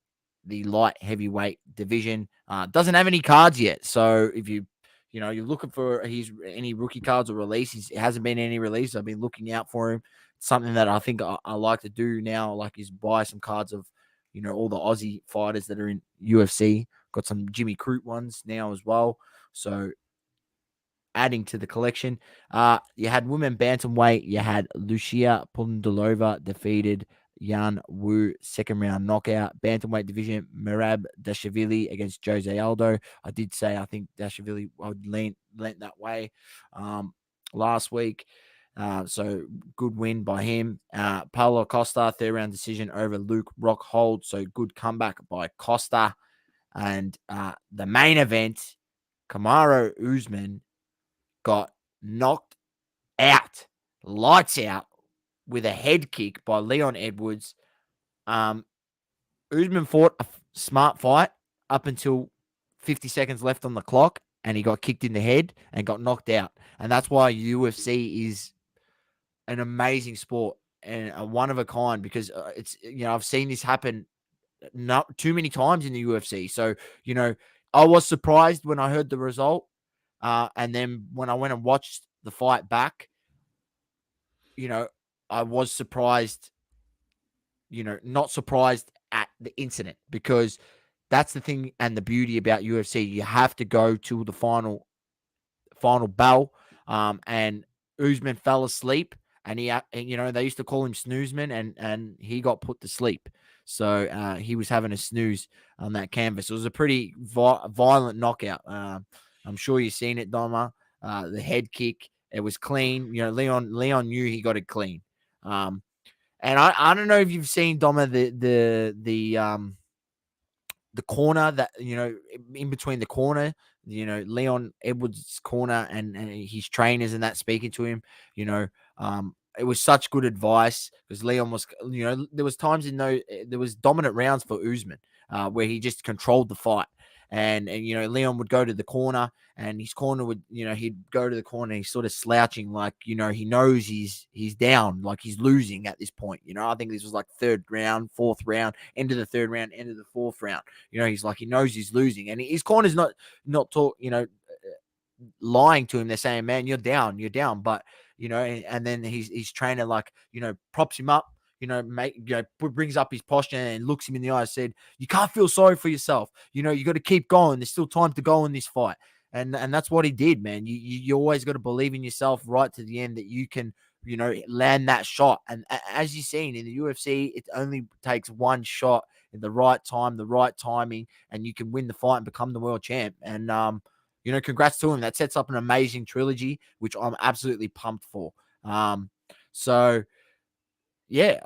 the light heavyweight division. Doesn't have any cards yet. So if you're looking for any rookie cards or release, it hasn't been any release. I've been looking out for him. It's something that I think I like to do now, like is buy some cards of, all the Aussie fighters that are in UFC. Got some Jimmy Crute ones now as well. So adding to the collection. You had women bantamweight. You had Lucia Pundalova defeated Yan Wu, second round knockout. Bantamweight division, Merab Dashvili against Jose Aldo. I did say I think Dashvili would lent that way last week. So good win by him. Paulo Costa, third round decision over Luke Rockhold. So good comeback by Costa. And the main event, Kamaru Usman got knocked out, lights out, with a head kick by Leon Edwards. Usman fought a smart fight up until 50 seconds left on the clock, and he got kicked in the head and got knocked out. And that's why UFC is an amazing sport and a one of a kind, because it's, I've seen this happen not too many times in the UFC. So, I was surprised when I heard the result. And then when I went and watched the fight back, I was surprised, not surprised at the incident, because that's the thing and the beauty about UFC. You have to go to the final bell. And Usman fell asleep, and they used to call him Snoozeman, and he got put to sleep. So he was having a snooze on that canvas. It was a pretty violent knockout. I'm sure you've seen it, Doma. The head kick, it was clean. Leon knew he got it clean. And I don't know if you've seen, Doma, the corner that, in between the corner, Leon Edwards' corner and his trainers and that speaking to him, it was such good advice, because Leon was, there was times there was dominant rounds for Usman, where he just controlled the fight. And Leon would go to the corner, and his corner would, he'd go to the corner, and he's sort of slouching, like, he knows he's down, like he's losing at this point. I think this was like third round, fourth round, end of the third round, end of the fourth round. He's like, he knows he's losing, and his corner's not lying to him. They're saying, man, you're down. But, and then his trainer, like, props him up, brings up his posture and looks him in the eye and said, you can't feel sorry for yourself. You got to keep going. There's still time to go in this fight. And that's what he did, man. You always got to believe in yourself right to the end that you can, land that shot. And as you've seen in the UFC, it only takes one shot in the right time, the right timing, and you can win the fight and become the world champ. And, congrats to him. That sets up an amazing trilogy, which I'm absolutely pumped for. So, yeah,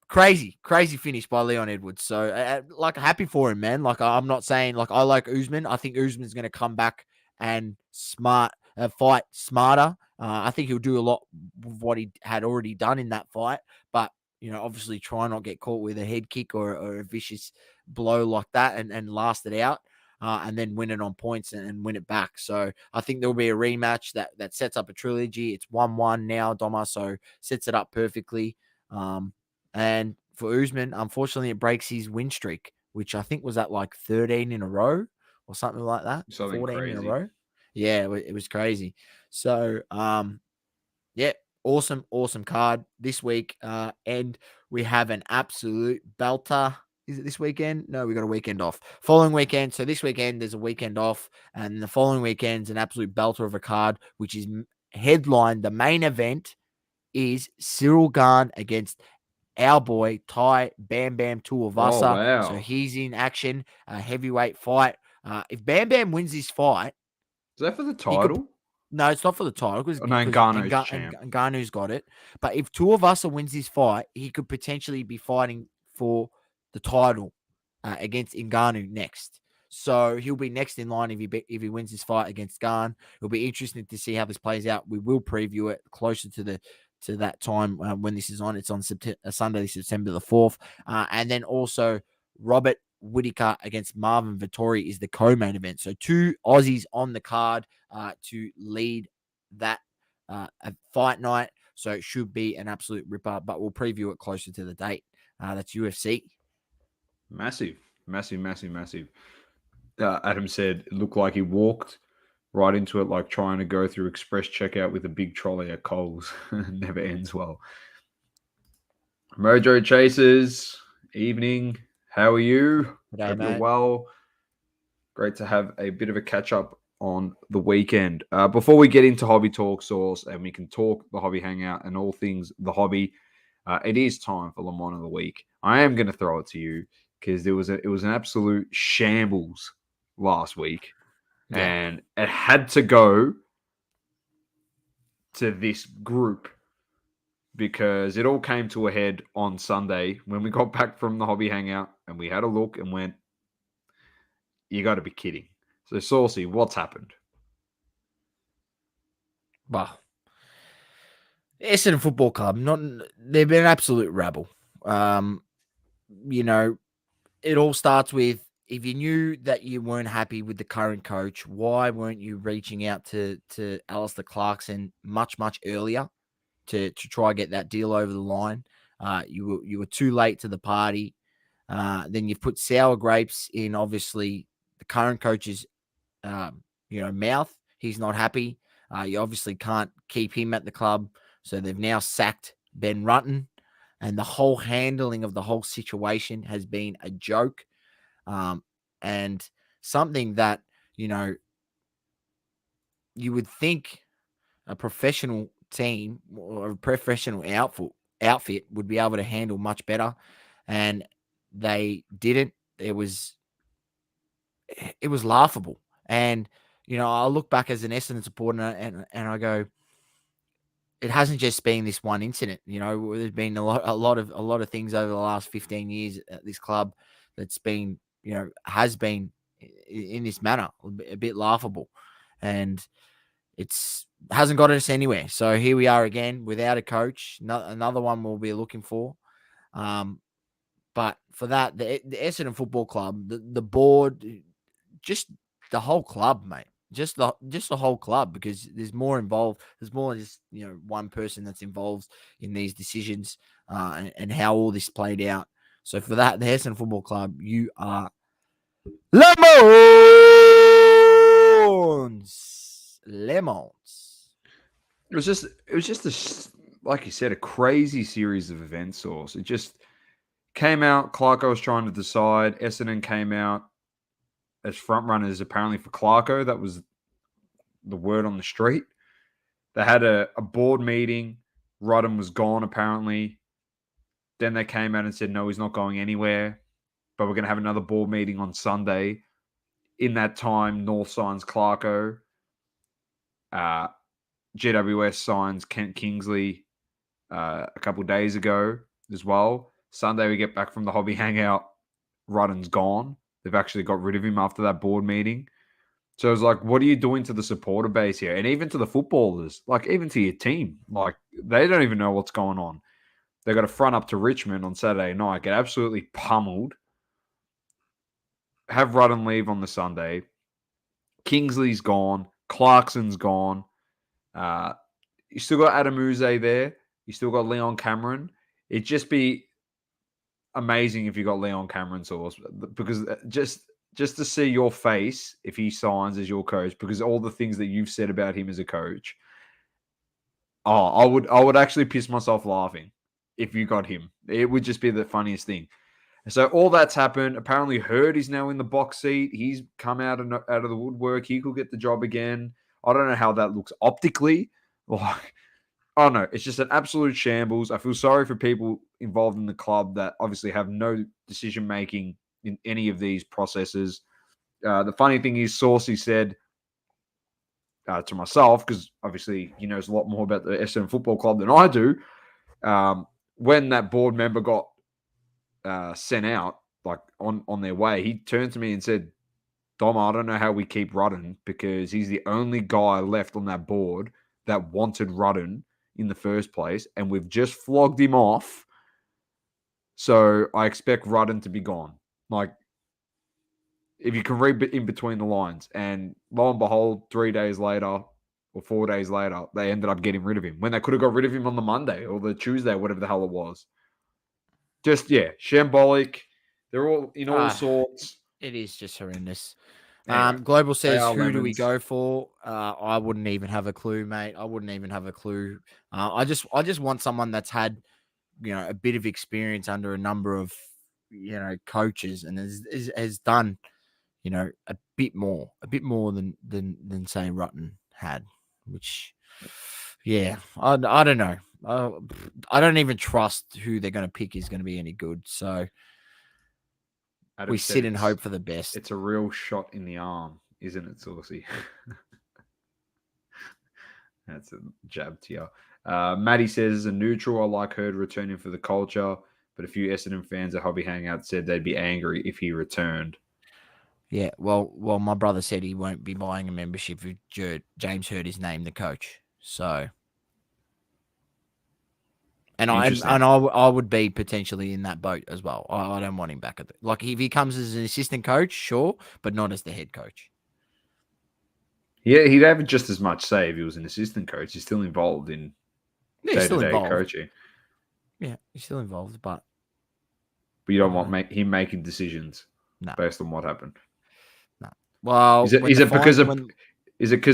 crazy finish by Leon Edwards. So, happy for him, man. Like, I'm not saying, like, I like Usman. I think Usman's going to come back and fight smarter. I think he'll do a lot of what he had already done in that fight. But, obviously try not get caught with a head kick or a vicious blow like that and last it out. And then win it on points and win it back. So I think there'll be a rematch that sets up a trilogy. It's 1-1 now, Doma, so sets it up perfectly. And for Usman, unfortunately, it breaks his win streak, which I think was at like 13 in a row or something like that. Something 14 crazy. in a row. Yeah, it was crazy. So, yeah, awesome card this week. And we have an absolute belter. Is it this weekend? No, we got a weekend off. Following weekend. So this weekend, there's a weekend off. And the following weekend's an absolute belter of a card, which is headlined. The main event is Cyril Gane against our boy, Ty Bam Bam Tuivasa. Oh, wow. So he's in action. A heavyweight fight. If Bam Bam wins this fight. Is that for the title? No, it's not for the title, because Ngannou's got it. But if Tuivasa wins this fight, he could potentially be fighting for the title against Ngannou next. So he'll be next in line if he wins this fight against Gane. It'll be interesting to see how this plays out. We will preview it closer to that time when this is on. It's on Sunday, September the 4th. And then also Robert Whittaker against Marvin Vettori is the co-main event. So two Aussies on the card to lead that fight night. So it should be an absolute ripper, but we'll preview it closer to the date. That's UFC. Massive. Adam said it looked like he walked right into it, like trying to go through express checkout with a big trolley at Coles. Never ends well. Mojo Chasers, evening. How are you? G'day, Hope you're mate. well. Great to have a bit of a catch up on the weekend. Before we get into Hobby Talk Source and we can talk the Hobby Hangout and all things the hobby, it is time for Lemon of the Week. I am going to throw it to you because it was an absolute shambles last week, and it had to go to this group because it all came to a head on Sunday when we got back from the Hobby Hangout and we had a look and went, "You got to be kidding!" So, Saucy, what's happened? Well, Essendon Football Club, they've been an absolute rabble. You know, it all starts with, if you knew that you weren't happy with the current coach, why weren't you reaching out to Alistair Clarkson much earlier to try get that deal over the line? You were too late to the party. Then you've put sour grapes in, obviously, the current coach's mouth. He's not happy. You obviously can't keep him at the club, so they've now sacked Ben Rutten, and the whole handling of the whole situation has been a joke, and something that you would think a professional team or a professional outfit would be able to handle much better, and they didn't. It was laughable. And I look back as an Essendon supporter and I go, it hasn't just been this one incident. There's been a lot of things over the last 15 years at this club that's been, has been in this manner, a bit laughable, and it's hasn't got us anywhere. So here we are again without a coach. Another one we'll be looking for. But for that, the Essendon Football Club, the board, just the whole club, mate. Just the whole club, because there's more involved. There's more than just one person that's involved in these decisions and how all this played out. So for that, the Essendon Football Club, you are lemons. It was just like you said, a crazy series of events. Source. It just came out. Clarko was trying to decide. Essendon came out as front runners, apparently, for Clarko. That was the word on the street. They had a board meeting. Rutten was gone, apparently. Then they came out and said, no, he's not going anywhere, but we're going to have another board meeting on Sunday. In that time, North signs Clarko. GWS signs Kent Kingsley a couple of days ago as well. Sunday, we get back from the Hobby Hangout. Rutten's gone. They've actually got rid of him after that board meeting. So it's like, what are you doing to the supporter base here? And even to the footballers, like even to your team, like they don't even know what's going on. They got a front up to Richmond on Saturday night, get absolutely pummeled. Have Rutten leave on the Sunday. Kingsley's gone. Clarkson's gone. You still got Adam Uze there. You still got Leon Cameron. It'd just be amazing if you got Leon Cameron, Source, because just to see your face if he signs as your coach, because all the things that you've said about him as a coach, I would actually piss myself laughing if you got him. It would just be the funniest thing. So all that's happened. Apparently, Hurd is now in the box seat. He's come out of the woodwork. He could get the job again. I don't know how that looks optically. Like, I don't know. It's just an absolute shambles. I feel sorry for people involved in the club that obviously have no decision making in any of these processes. The funny thing is, Saucy said to myself, because obviously he knows a lot more about the Essendon Football Club than I do, when that board member got sent out, like on their way, he turned to me and said, Dom, I don't know how we keep Rutten, because he's the only guy left on that board that wanted Rutten in the first place, and we've just flogged him off. So I expect Rutten to be gone. Like, if you can read in between the lines. And lo and behold, 3 days later or 4 days later, they ended up getting rid of him when they could have got rid of him on the Monday or the Tuesday, whatever the hell it was. Just, yeah, shambolic. They're all in all sorts. It is just horrendous. Anyway, Global they says, are who do we lemons. go for? I wouldn't even have a clue, mate. I wouldn't even have a clue. I just want someone that's had, a bit of experience under a number of, coaches and has done, a bit more than say Rutten had, which, yeah, I don't know. I don't even trust who they're going to pick is going to be any good. So Adam we said sit and hope for the best. It's a real shot in the arm, isn't it, Saucy? That's a jab to you. Maddie says, a neutral, I like Hurd returning for the culture, but a few Essendon fans at Hobby Hangout said they'd be angry if he returned. Yeah, well, my brother said he won't be buying a membership if James Hurd is named the coach. So, and I would be potentially in that boat as well. I don't want him back like if he comes as an assistant coach, sure, but not as the head coach. Yeah, he'd have just as much say if he was an assistant coach. He's still involved in day-to-day coaching. Yeah, he's still involved, but you don't want him making decisions based on what happened. No. Well, is it because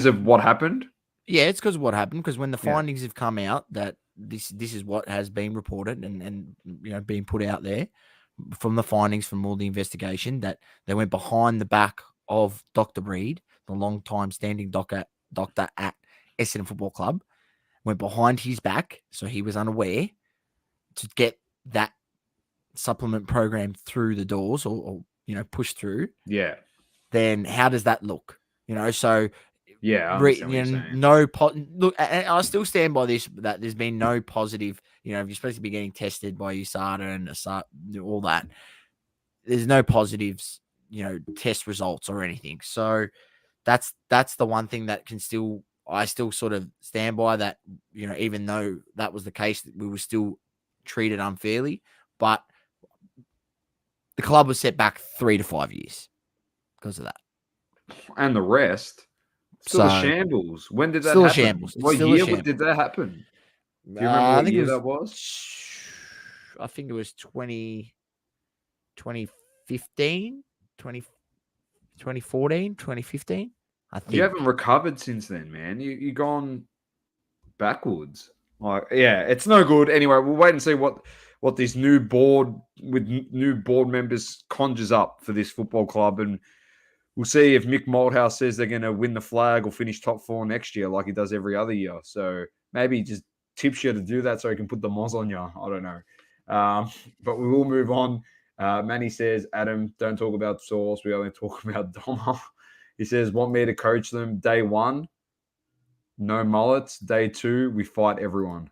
of what happened? Yeah, it's because of what happened. Because when the findings have come out that this is what has been reported and being put out there from the findings from all the investigation, that they went behind the back of Dr. Reid, the long-time standing doctor at Essendon Football Club, went behind his back, so he was unaware, to get that supplement program through the doors or pushed through. Yeah. Then how does that look? So yeah, I understand what you're saying. Look, I still stand by this, that there's been no positive. If you're supposed to be getting tested by USADA and all that, there's no positives, test results or anything. So that's the one thing that I still sort of stand by, that, even though that was the case, we were still treated unfairly, but the club was set back 3 to 5 years because of that. And the rest, still a shambles. When did that still happen? A shambles. What year did that happen? Do you remember what year that was? I think it was 2015, 2014, 2015. I think. You haven't recovered since then, man. You've gone backwards. It's no good. Anyway, we'll wait and see what this new board with new board members conjures up for this football club, and we'll see if Mick Malthouse says they're going to win the flag or finish top 4 next year like he does every other year. So maybe he just tips you to do that so he can put the moz on you. I don't know. But we will move on. Manny says, Adam, don't talk about Sauce. We only talk about Doma. He says, want me to coach them day 1? No mullets. Day 2, we fight everyone.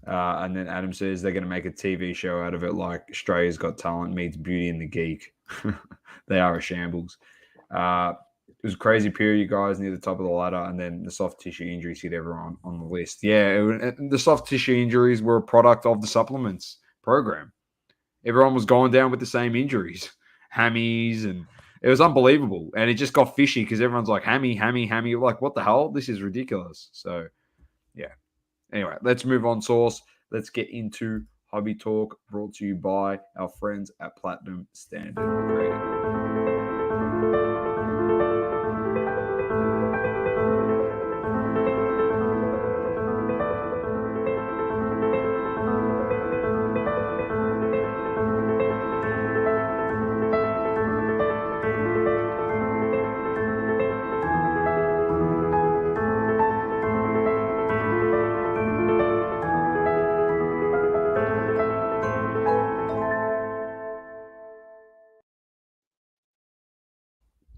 And then Adam says they're going to make a TV show out of it, like Australia's Got Talent meets Beauty and the Geek. They are a shambles. It was a crazy period, you guys, near the top of the ladder, and then the soft tissue injuries hit everyone on the list. Yeah, the soft tissue injuries were a product of the supplements program. Everyone was going down with the same injuries, hammies, and it was unbelievable. And it just got fishy because everyone's like, hammy. Like, what the hell? This is ridiculous. So, yeah. Anyway, let's move on, Sauce. Let's get into Hobby Talk, brought to you by our friends at Platinum Standard Grading.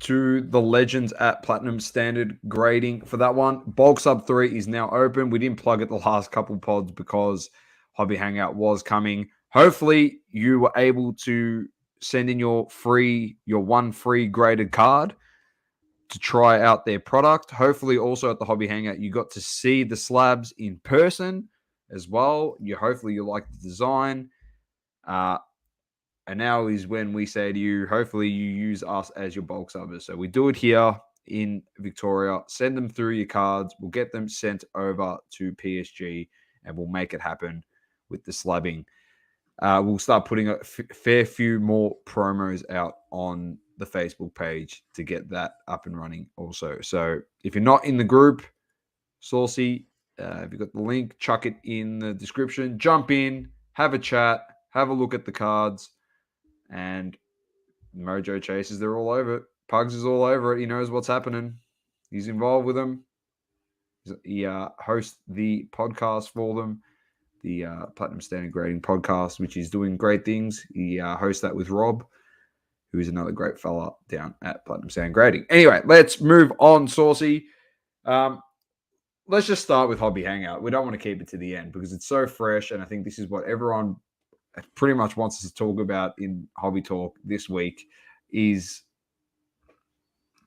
To the legends at Platinum Standard Grading for that one. Bulk Sub 3 is now open. We didn't plug it the last couple pods because Hobby Hangout was coming. Hopefully, you were able to send in your one free graded card to try out their product. Hopefully, also at the Hobby Hangout, you got to see the slabs in person as well. Hopefully, you like the design. And now is when we say to you, hopefully you use us as your bulk subbers. So we do it here in Victoria. Send them through your cards. We'll get them sent over to PSG and we'll make it happen with the slabbing. we'll start putting a fair few more promos out on the Facebook page to get that up and running also. So if you're not in the group, Saucy, if you've got the link, chuck it in the description. Jump in, have a chat, have a look at the cards, and Mojo Chases, they're all over it. Pugs is all over it. He knows what's happening. He's involved with them. He hosts the podcast for them, the Platinum Standard Grading podcast, which is doing great things. He hosts that with Rob, who is another great fella down at Platinum Standard Grading. Anyway, let's move on, Saucy. Let's just start with Hobby Hangout. We don't want to keep it to the end because it's so fresh, and I think this is what everyone pretty much wants us to talk about in Hobby Talk this week is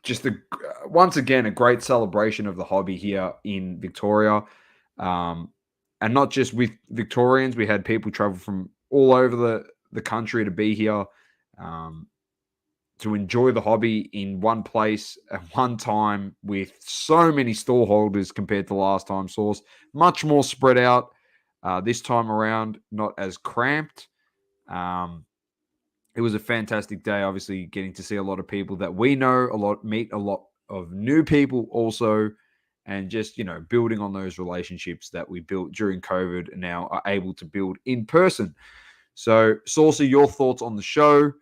just once again a great celebration of the hobby here in Victoria, and not just with Victorians. We had people travel from all over the country to be here, to enjoy the hobby in one place at one time with so many stall holders compared to last time. Source much more spread out this time around, not as cramped. It was a fantastic day, obviously getting to see a lot of people that we know, meet a lot of new people also, and just, building on those relationships that we built during COVID and now are able to build in person. So, Saucy, your thoughts on the show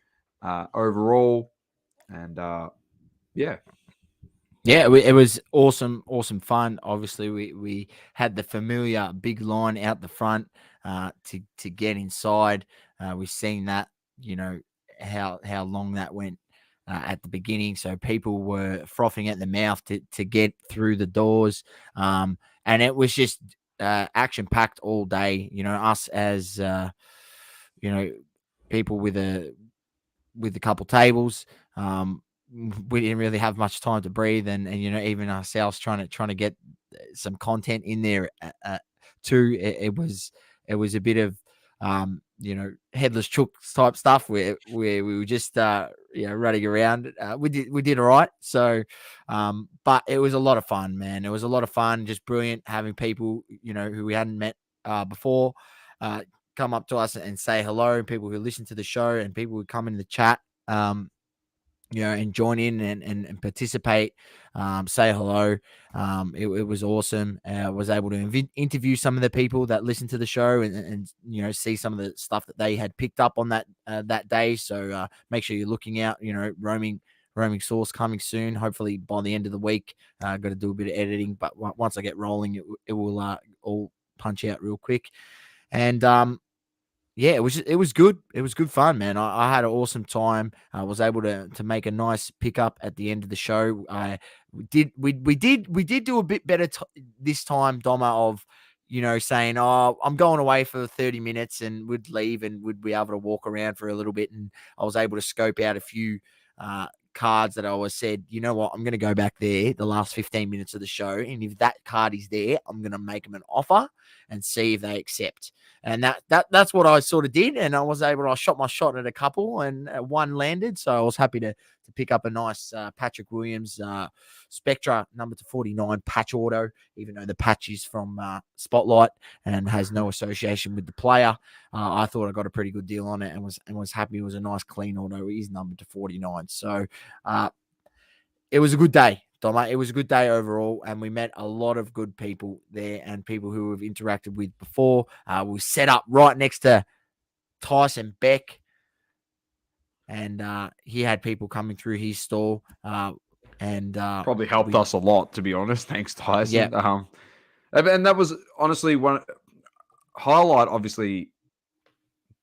overall? And yeah. Yeah, it was awesome fun. Obviously, we had the familiar big line out the front to get inside. We've seen that, how long that went at the beginning. So people were frothing at the mouth to get through the doors, and it was just action packed all day. Us as people with a couple tables. We didn't really have much time to breathe, and even ourselves trying to get some content in there too. It was a bit of headless chook type stuff where we were just running around. We did all right. So, but it was a lot of fun, man. It was a lot of fun, just brilliant having people who we hadn't met before come up to us and say hello, and people who listen to the show and people who come in the chat. And join in and participate, say hello. It was awesome. I was able to interview some of the people that listen to the show and see some of the stuff that they had picked up on that day. So make sure you're looking out. Roaming source coming soon. Hopefully by the end of the week. Got to do a bit of editing, but once I get rolling, it will all punch out real quick. And yeah, it was good. It was good fun, man. I had an awesome time. I was able to make a nice pickup at the end of the show. We did do a bit better this time, Doma, of saying, "Oh, I'm going away for 30 minutes," and we'd leave and we'd be able to walk around for a little bit. And I was able to scope out a few cards that I always said, you know what, I'm going to go back there the last 15 minutes of the show, and if that card is there, I'm going to make them an offer and see if they accept. And that's what I sort of did, and I shot my shot at a couple, and one landed, so I was happy to pick up a nice Patrick Williams Spectra number 49 patch auto, even though the patch is from Spotlight and has no association with the player. I thought I got a pretty good deal on it and was happy. It was a nice clean auto. It is numbered to 49. So it was a good day, Doma. It was a good day overall, and we met a lot of good people there and people who we've interacted with before. We set up right next to Tyson Beck, and he had people coming through his stall, and probably helped us a lot, to be honest. Thanks, Tyson. Yeah. And that was honestly one highlight, obviously,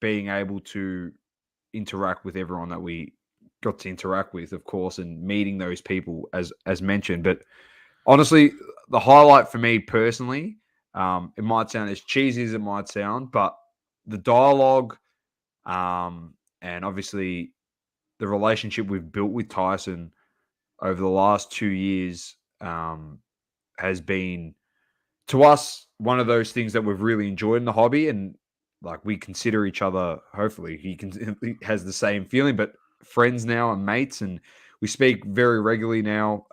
being able to interact with everyone that we got to interact with, of course, and meeting those people as mentioned. But honestly, the highlight for me personally, it might sound as cheesy as it might sound, but the dialogue, and obviously the relationship we've built with Tyson over the last 2 years has been, to us, one of those things that we've really enjoyed in the hobby. And like, we consider each other, hopefully he has the same feeling, but friends now and mates, and we speak very regularly now.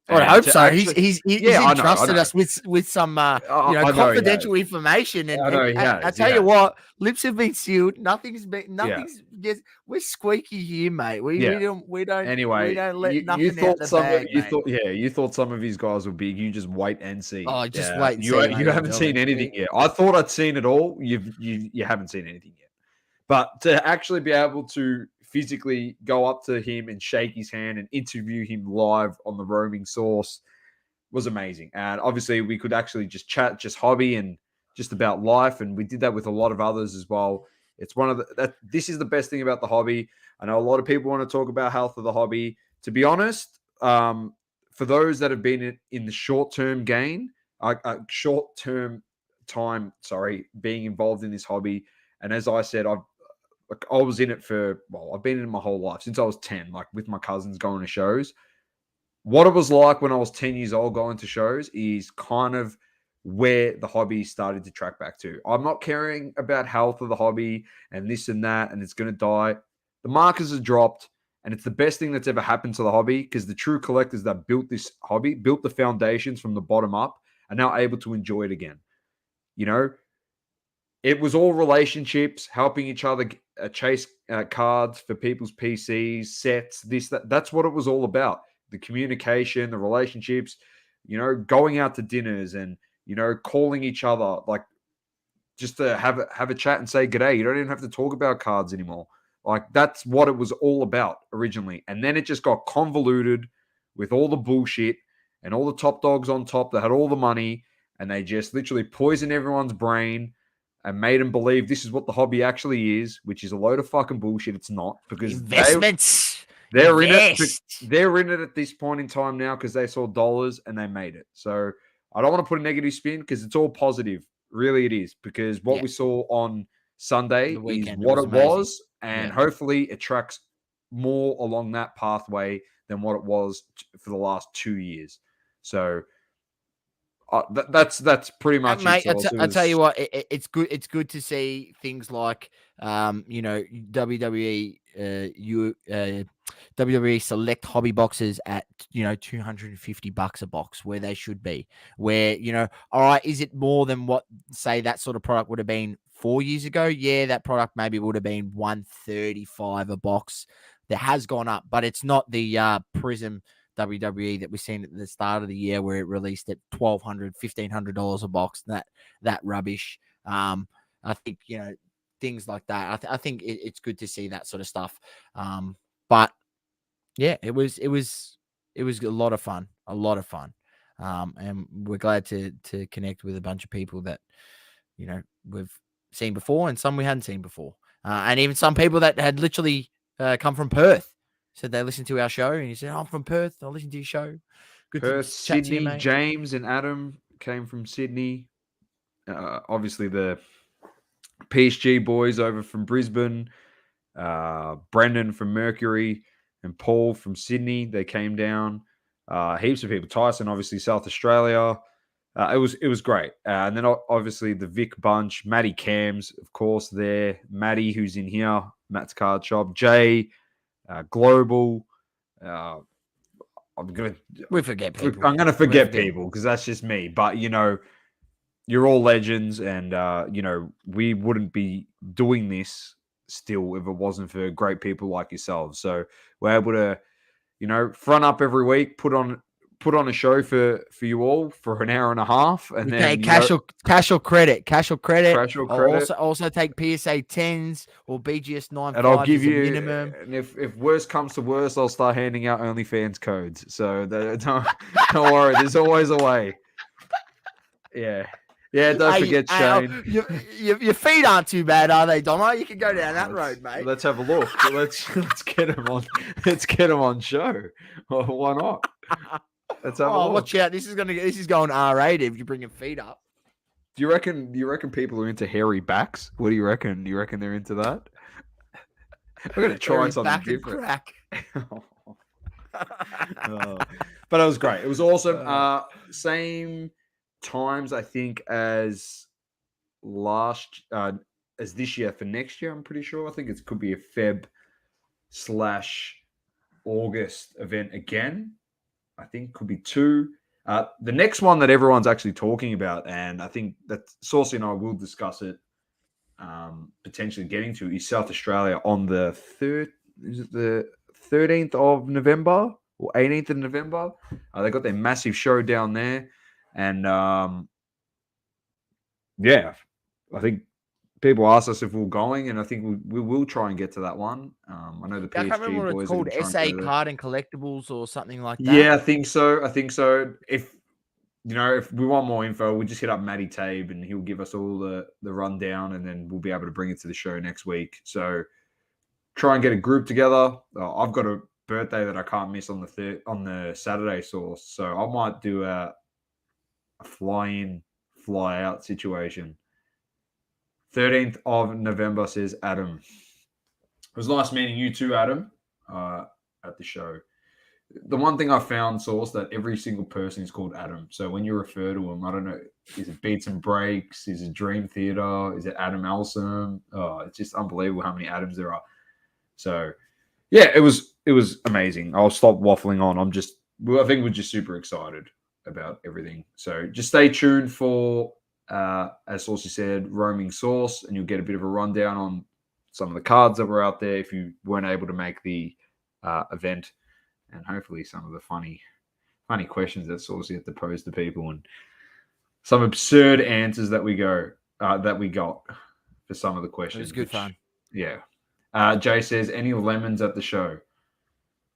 I And hope to so. actually, He's yeah, I entrusted know. us with some I know he confidential has. information, I know he I has. He tell you has. what, lips have been sealed. Yeah. We're squeaky here, mate. We Yeah. don't Anyway, let you nothing out thought the some of bag, mate. you thought some of his guys were big. You just wait and see. Oh, just Yeah, wait and see, you ladies and haven't seen gentlemen. anything yet. I thought I'd seen it all. You haven't seen anything yet. But to actually be able to physically go up to him and shake his hand and interview him live on the roaming source was amazing. And obviously we could actually just chat, just hobby and just about life. And we did that with a lot of others as well. It's one of this is the best thing about the hobby. I know a lot of people want to talk about health of the hobby. To be honest, for those that have been in the short-term gain, short-term time, being involved in this hobby. And as I said, I was in it I've been in it my whole life since I was 10, like with my cousins going to shows. What it was like when I was 10 years old going to shows is kind of where the hobby started to track back to. I'm not caring about health of the hobby and this and that, and it's going to die. The markers are dropped, and it's the best thing that's ever happened to the hobby because the true collectors that built this hobby, built the foundations from the bottom up, are now able to enjoy it again. You know, it was all relationships, helping each other chase cards for people's PCs, sets, this, that. That's what it was all about. The communication, the relationships, going out to dinners and, calling each other, like just to have a chat and say g'day. You don't even have to talk about cards anymore. Like that's what it was all about originally. And then it just got convoluted with all the bullshit and all the top dogs on top that had all the money, and they just literally poisoned everyone's brain and made them believe this is what the hobby actually is, which is a load of fucking bullshit. It's not, because Investments. they're in it. They're in it at this point in time now because they saw dollars and they made it. So I don't want to put a negative spin because it's all positive. Really, it is, because what we saw on Sunday is what it was, and hopefully it tracks more along that pathway than what it was for the last 2 years. So that's pretty much mate. it. I tell you what, it's good. It's good to see things like, WWE, WWE select hobby boxes at $250 a box, where they should be. Where all right, is it more than what say that sort of product would have been 4 years ago? Yeah, that product maybe would have been $135 a box. That has gone up, but it's not the Prism WWE that we've seen at the start of the year, where it released at $1,200, $1,500 a box. That rubbish. I think things like that. I think it's good to see that sort of stuff. But yeah, it was a lot of fun, and we're glad to connect with a bunch of people that we've seen before, and some we hadn't seen before, and even some people that had literally come from Perth. Said they listened to our show, and he said, "I'm from Perth. I listen to your show." Good Perth, to chat to you, Sydney. mate. James and Adam came from Sydney. Obviously, the PSG boys over from Brisbane. Brendan from Mercury and Paul from Sydney. They came down. Heaps of people. Tyson, obviously, South Australia. It was great. And then obviously the Vic bunch, Matty Cams, of course, there. Matty, who's in here, Matt's Card Shop. Jay, Global. We forget people. I'm gonna forget people because that's just me. But you're all legends, and we wouldn't be doing this still if it wasn't for great people like yourselves. So we're able to, front up every week, put on a show for you all for an hour and a half, and then cash or credit. Also take PSA 10s or BGS 9.5s, and I'll give you minimum. And if worst comes to worst, I'll start handing out OnlyFans codes. So don't worry, there's always a way. Yeah. Yeah, don't forget Shane. Your feet aren't too bad, are they, Domo? You can go down that road, mate. Let's have a look. Let's get him on. Let's get him on show. Why not? Let's have a look. Watch out! This is going R-rated if you bring your feet up. Do you reckon people are into hairy backs? What do you reckon? Do you reckon they're into that? We're gonna try something different. Crack. But it was great. It was awesome. Same times, I think, as as this year for next year. I'm pretty sure. I think it could be a Feb/August event again. I think could be 2. The next one that everyone's actually talking about, and I think that Saucy and I will discuss it, potentially getting to, is South Australia on the 13th of November or 18th of November. They got their massive show down there, and yeah, I think people asked us if we were going, and I think we will try and get to that one. I know the I can't remember PSG what boys it's are called, going to try SA and go there. Card and Collectibles or something like that. Yeah, I think so. If if we want more info, we'll just hit up Matty Tabe and he'll give us all the rundown, and then we'll be able to bring it to the show next week. So try and get a group together. I've got a birthday that I can't miss on the Saturday, Source. So I might do a fly in, fly out situation. 13th of November, says Adam. It was nice meeting you too, Adam, at the show. The one thing I found, Source, that every single person is called Adam. So when you refer to him, I don't know, is it Beats and Breaks? Is it Dream Theater? Is it Adam Elsom? Oh, it's just unbelievable how many Adams there are. So yeah, it was amazing. I'll stop waffling on. I think we're just super excited about everything. So just stay tuned for, as Saucy said, Roaming Source, and you'll get a bit of a rundown on some of the cards that were out there if you weren't able to make the event, and hopefully some of the funny questions that Saucy had to pose to people, and some absurd answers that we got for some of the questions. It was good fun. Yeah. Jay says, any lemons at the show?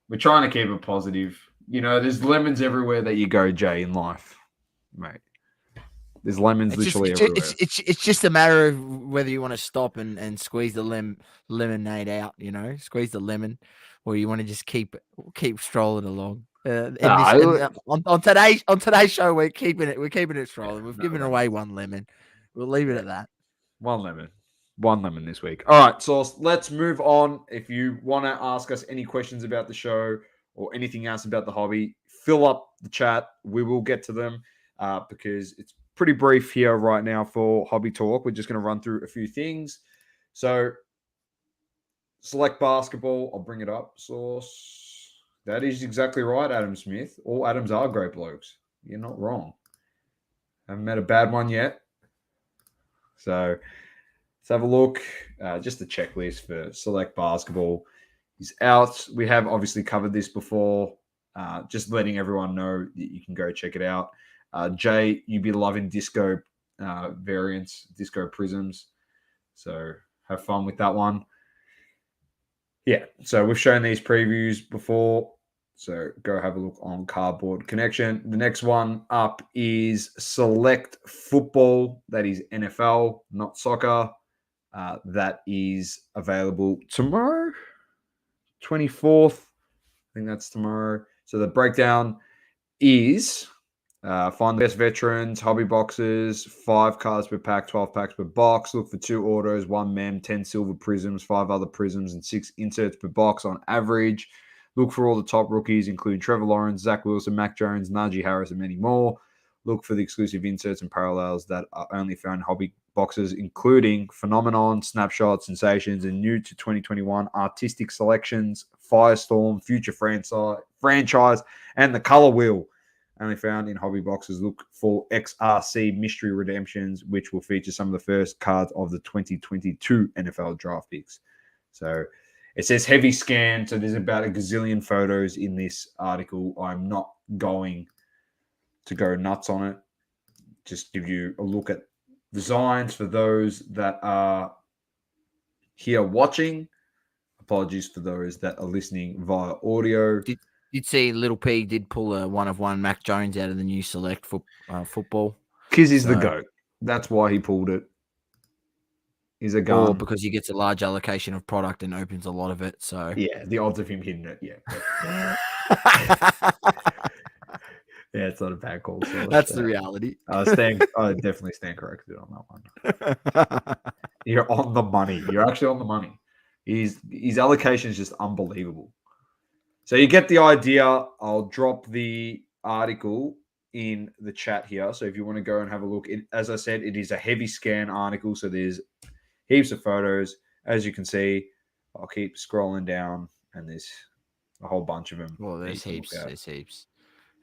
We're trying to keep it positive. There's lemons everywhere that you go, Jay, in life, mate. There's lemons literally everywhere. It's just a matter of whether you want to stop and squeeze the lemonade out, squeeze the lemon, or you want to just keep strolling along. On today's show, we're keeping it strolling. We've given away one lemon. We'll leave it at that. One lemon this week. All right, Sauce, let's move on. If you want to ask us any questions about the show or anything else about the hobby, fill up the chat. We will get to them because it's pretty brief here right now for Hobby Talk. We're just going to run through a few things. So, select basketball. I'll bring it up, Sauce. That is exactly right, Adam Smith. All Adams are great blokes. You're not wrong. Haven't met a bad one yet. So, let's have a look. Just a checklist for select basketball is out. We have obviously covered this before. Just letting everyone know that you can go check it out. Jay, you'd be loving disco variants, disco prisms. So have fun with that one. Yeah, so we've shown these previews before. So go have a look on Cardboard Connection. The next one up is Select Football. That is NFL, not soccer. That is available tomorrow, 24th. I think that's tomorrow. So the breakdown is find the best veterans, hobby boxes, 5 cards per pack, 12 packs per box. Look for 2 autos, 1 mem, 10 silver prisms, 5 other prisms, and 6 inserts per box on average. Look for all the top rookies, including Trevor Lawrence, Zach Wilson, Mac Jones, Najee Harris, and many more. Look for the exclusive inserts and parallels that are only found in hobby boxes, including Phenomenon, Snapshot, Sensations, and new to 2021 Artistic Selections, Firestorm, Future Franchise, and the Color Wheel. Only found in hobby boxes. Look for XRC Mystery Redemptions, which will feature some of the first cards of the 2022 NFL draft picks. So it says heavy scan, so there's about a gazillion photos in this article. I'm not going to go nuts on it. Just give you a look at designs for those that are here watching. Apologies for those that are listening via audio. You'd see Little P did pull a 1-of-1 Mac Jones out of the new Select football. Because he's the GOAT. That's why he pulled it. He's a gun. Or because he gets a large allocation of product and opens a lot of it. So yeah, the odds of him hitting it, yeah. Yeah, it's not a bad call. So that's the reality. I definitely stand corrected on that one. You're on the money. You're actually on the money. His allocation is just unbelievable. So you get the idea. I'll drop the article in the chat here. So if you want to go and have a look, as I said, it is a heavy scan article. So there's heaps of photos. As you can see, I'll keep scrolling down, and there's a whole bunch of them. Well, there's heaps. There's heaps.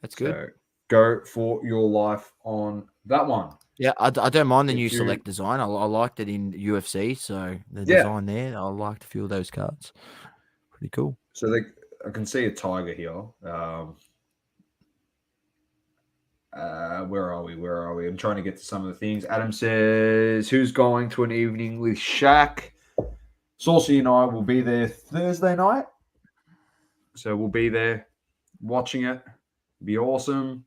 That's good. So go for your life on that one. Yeah, I don't mind the If new you- select design. I liked it in UFC, so the Yeah. design there, I liked a few of those cards. Pretty cool. So I can see a tiger here. Where are we? I'm trying to get to some of the things. Adam says, who's going to an evening with Shaq? Saucy and I will be there Thursday night. So we'll be there watching it. Be awesome.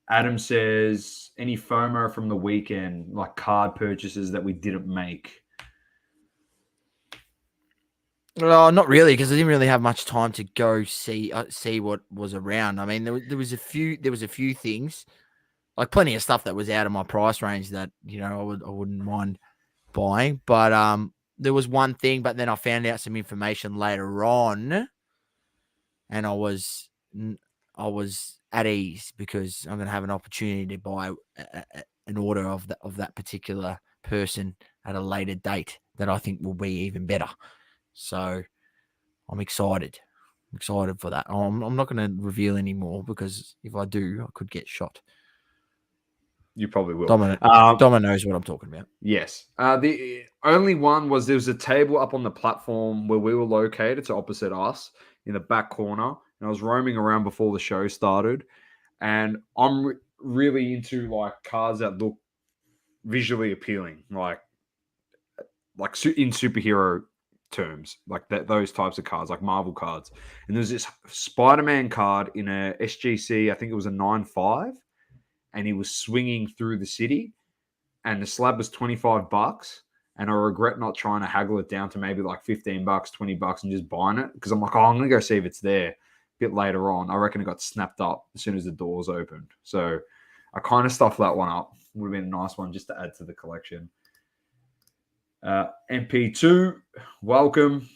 Adam says, any FOMO from the weekend, like card purchases that we didn't make? Well, not really, because I didn't really have much time to go see what was around. I mean, there was a few things, like plenty of stuff that was out of my price range that I wouldn't mind buying. But there was one thing, but then I found out some information later on, and I was at ease because I'm going to have an opportunity to buy an order of that particular person at a later date that I think will be even better. So I'm excited. I'm excited for that. I'm not going to reveal any more because if I do, I could get shot. You probably will. Dom knows what I'm talking about. Yes. The only one was there was a table up on the platform where we were located, so opposite us in the back corner. And I was roaming around before the show started. And I'm really into like cards that look visually appealing, like in superhero terms, like those types of cards, like Marvel cards. And there's this Spider-Man card in a SGC, I think it was a 9.5, and he was swinging through the city. And the slab was $25, and I regret not trying to haggle it down to maybe like $15, $20 and just buying it, because I'm like, I'm going to go see if it's there a bit later on. I reckon it got snapped up as soon as the doors opened. So I kind of stuffed that one up. Would have been a nice one just to add to the collection. MP2, welcome.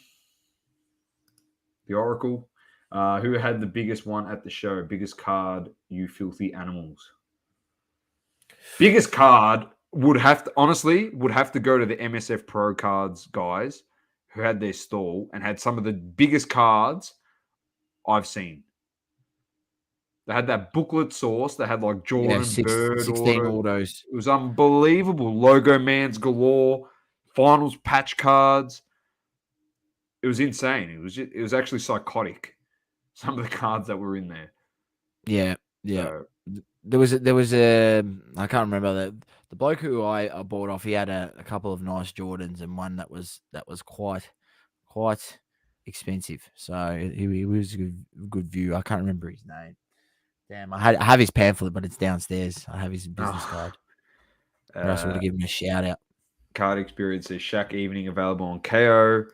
The Oracle. Who had the biggest one at the show? Biggest card, you filthy animals. Biggest card would have to go to the MSF Pro Cards guys who had their stall and had some of the biggest cards I've seen. They had that booklet source. They had like Jordan, Bird, 16 autos. It was unbelievable. Logo mans galore, finals patch cards. It was insane. It was actually psychotic. Some of the cards that were in there. Yeah. So, there was a I can't remember the bloke who I bought off. He had a couple of nice Jordans and one that was quite expensive. So he was a good view. I can't remember his name. Damn, I have his pamphlet, but it's downstairs. I have his business card. Or else I would have given him a shout out. Card Experience says Shaq evening available on KO.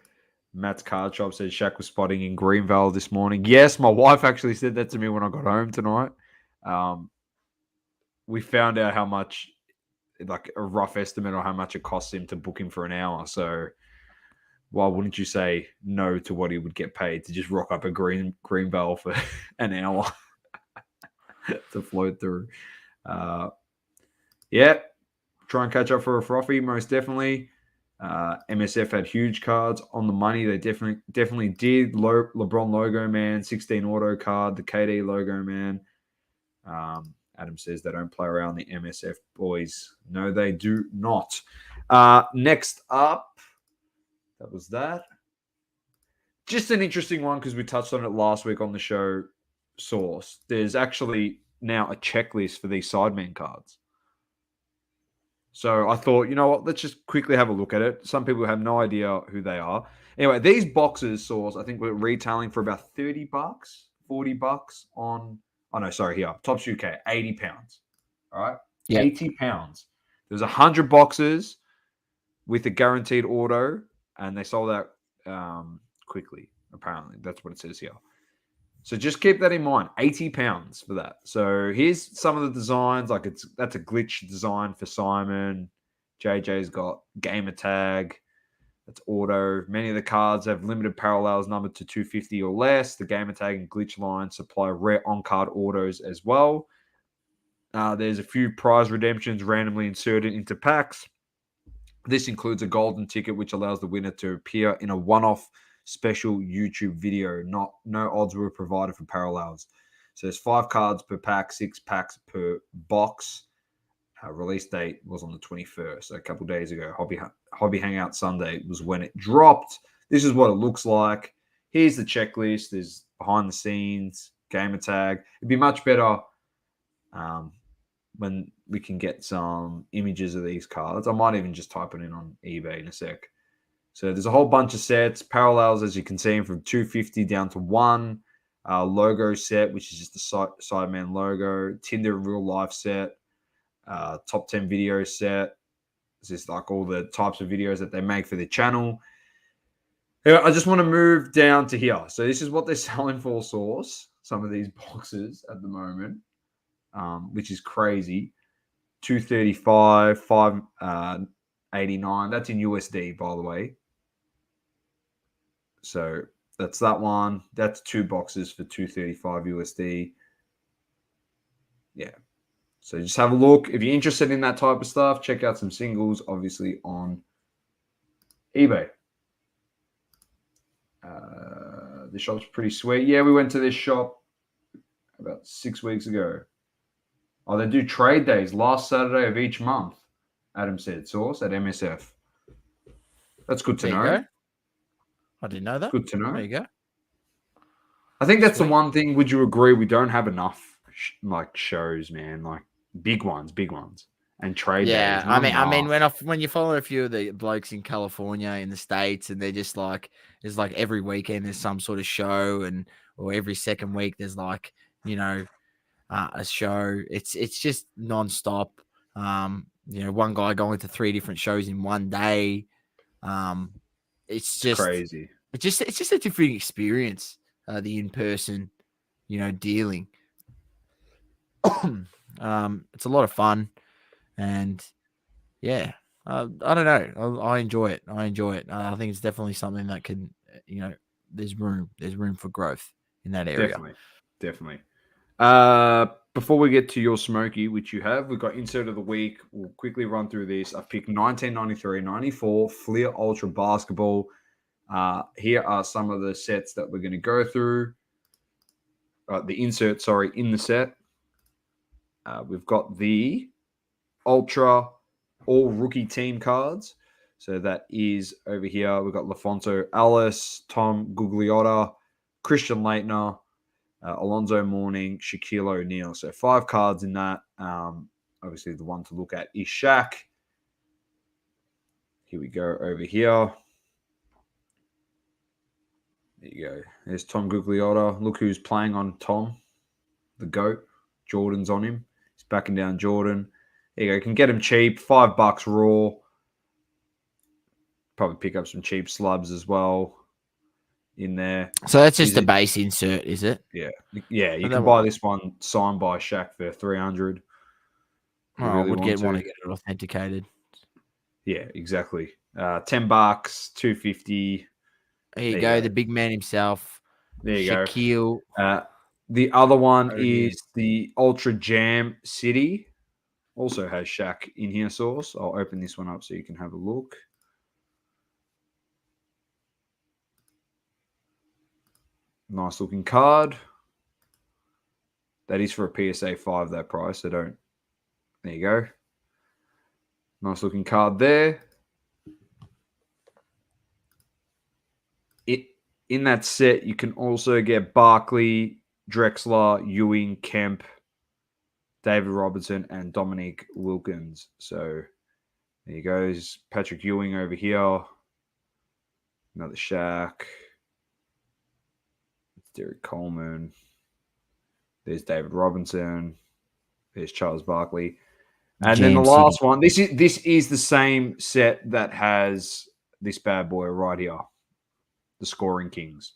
Matt's Card Shop says Shaq was spotting in Greenvale this morning. Yes, my wife actually said that to me when I got home tonight. We found out how much, like a rough estimate on how much it costs him to book him for an hour. So why wouldn't you say no to what he would get paid to just rock up a Greenvale for an hour to float through? Yeah, try and catch up for a frothy, most definitely. MSF had huge cards on the money. They definitely did. LeBron logo man, 16 auto card, the KD logo man. Adam says they don't play around the MSF boys. No, they do not. Next up, that was that. Just an interesting one because we touched on it last week on the show, Source. There's actually now a checklist for these Sideman cards. So I thought, you know what, let's just quickly have a look at it. Some people have no idea who they are. Anyway, these boxes, Source, I think we're retailing for about $30, $40 on... Oh, no, sorry, here. Tops UK, 80 pounds. All right? Yeah. 80 pounds. There's 100 boxes with a guaranteed auto, and they sold out quickly, apparently. That's what it says here. So just keep that in mind. 80 pounds for that. So here's some of the designs. Like that's a glitch design for Simon. JJ's got gamer tag. That's auto. Many of the cards have limited parallels numbered to 250 or less. The gamer tag and glitch line supply rare on-card autos as well. There's a few prize redemptions randomly inserted into packs. This includes a golden ticket, which allows the winner to appear in a one-off special YouTube video. No odds were provided for parallels. So there's 5 cards per pack, 6 packs per box. Release date was on the 21st, so a couple days ago. Hobby Hangout Sunday was when it dropped. This is what it looks like. Here's the checklist. There's behind the scenes, gamer tag. It'd be much better when we can get some images of these cards. I might even just type it in on eBay in a sec. So there's a whole bunch of sets, parallels, as you can see, from 250 down to 1. Logo set, which is just the Sideman logo. Tinder real life set. Top 10 video set. This is like all the types of videos that they make for their channel. I just want to move down to here. So this is what they're selling for, Source. Some of these boxes at the moment, which is crazy. 235, 589. That's in USD, by the way. So that's that one. That's 2 boxes for 235 USD. Yeah. So just have a look. If you're interested in that type of stuff, check out some singles, obviously, on eBay. The shop's pretty sweet. Yeah, we went to this shop about 6 weeks ago. Oh, they do trade days last Saturday of each month, Adam said. Source at MSF. That's good to know. Go. I didn't know that. Good to know. There you go. I think that's the one thing. Would you agree? We don't have enough shows, man. Like big ones, and trade days. Yeah, I mean, when you follow a few of the blokes in California, in the States, and they're just like, there's like every weekend there's some sort of show, or every second week there's like, a show. It's just nonstop. One guy going to 3 different shows in one day. It's just crazy. It's just a different experience. The in-person, dealing. It's a lot of fun, and yeah, I don't know. I enjoy it. I think it's definitely something that can, there's room for growth in that area. Definitely. Before we get to your Smoky, which you have, we've got insert of the week. We'll quickly run through this. I've picked 1993-94 Fleer Ultra Basketball. Here are some of the sets that we're going to go through. The insert, in the set. We've got the Ultra All Rookie Team cards. So that is over here. We've got LaFonso Alice, Tom Gugliotta, Christian Leitner, Alonzo Mourning, Shaquille O'Neal. So 5 cards in that. Obviously, the one to look at is Shaq. Here we go over here. There you go. There's Tom Gugliotta. Look who's playing on Tom, the GOAT. Jordan's on him. He's backing down Jordan. There you go. You can get him cheap. $5 raw. Probably pick up some cheap slubs as well in there. So that's just the base insert, is it? Yeah. Yeah, you can buy this one signed by Shaq for $300. I would want to get it authenticated. Yeah, exactly. $10, $250. There you go. The big man himself. There you Shaquille. go. The other one is the Ultra Jam City. Also has Shaq in here, Source. I'll open this one up so you can have a look. Nice looking card. That is for a PSA 5, that price. So don't. There you go. Nice looking card there. In that set, you can also get Barkley, Drexler, Ewing, Kemp, David Robertson, and Dominique Wilkins. So there you go. There's Patrick Ewing over here. Another Shaq. It's Derek Coleman. There's David Robinson. There's Charles Barkley. And then the last one. This is the same set that has this bad boy right here. The Scoring Kings.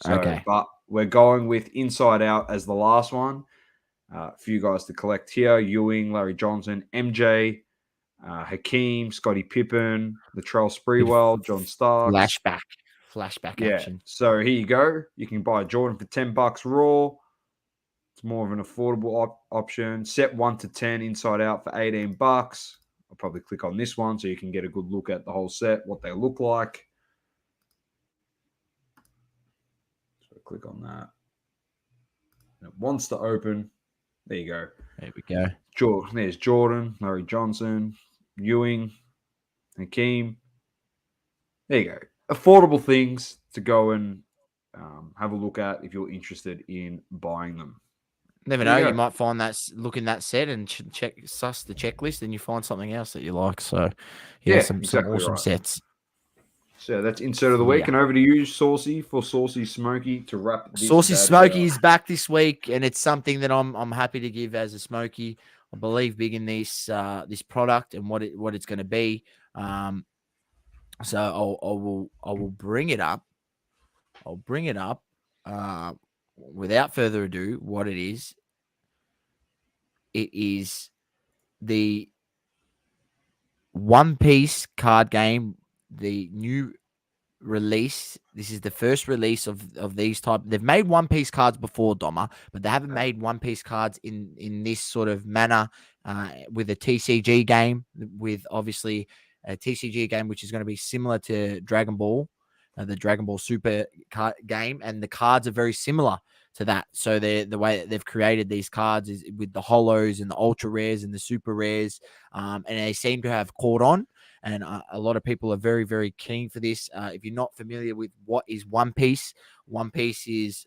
So, okay. But we're going with Inside Out as the last one. A few guys to collect here. Ewing, Larry Johnson, MJ, Hakeem, Scottie Pippen, Latrell Sprewell, John Starks. Flashback yeah. action. So here you go. You can buy a Jordan for $10 raw. It's more of an affordable option. Set 1 to 10 Inside Out for $18. I'll probably click on this one so you can get a good look at the whole set, what they look like. Click on that. And it wants to open. There you go. There we go. There's Jordan, Larry Johnson, Ewing, Hakeem. There you go. Affordable things to go and have a look at if you're interested in buying them. Never There know. you You go. might find look in that set and suss the checklist, and you find something else that you like. So, yeah, some exactly awesome right. sets. So that's insert of the week, and over to you, Saucy, for Saucy Smoky to wrap this. Saucy bad Smoky boy is back this week, and it's something that I'm happy to give as a Smoky. I believe big in this this product and what it's going to be. So I will bring it up. I'll bring it up. Without further ado, what it is. It is the One Piece card game, the new release. This is the first release of these type. They've made One Piece cards before, Doma, but they haven't made One Piece cards in this sort of manner with a TCG game, with obviously a TCG game which is going to be similar to Dragon Ball, the Dragon Ball Super game, and the cards are very similar to that. So the way that they've created these cards is with the holos and the ultra rares and the super rares, and they seem to have caught on. And a lot of people are very, very keen for this. If you're not familiar with what is One Piece is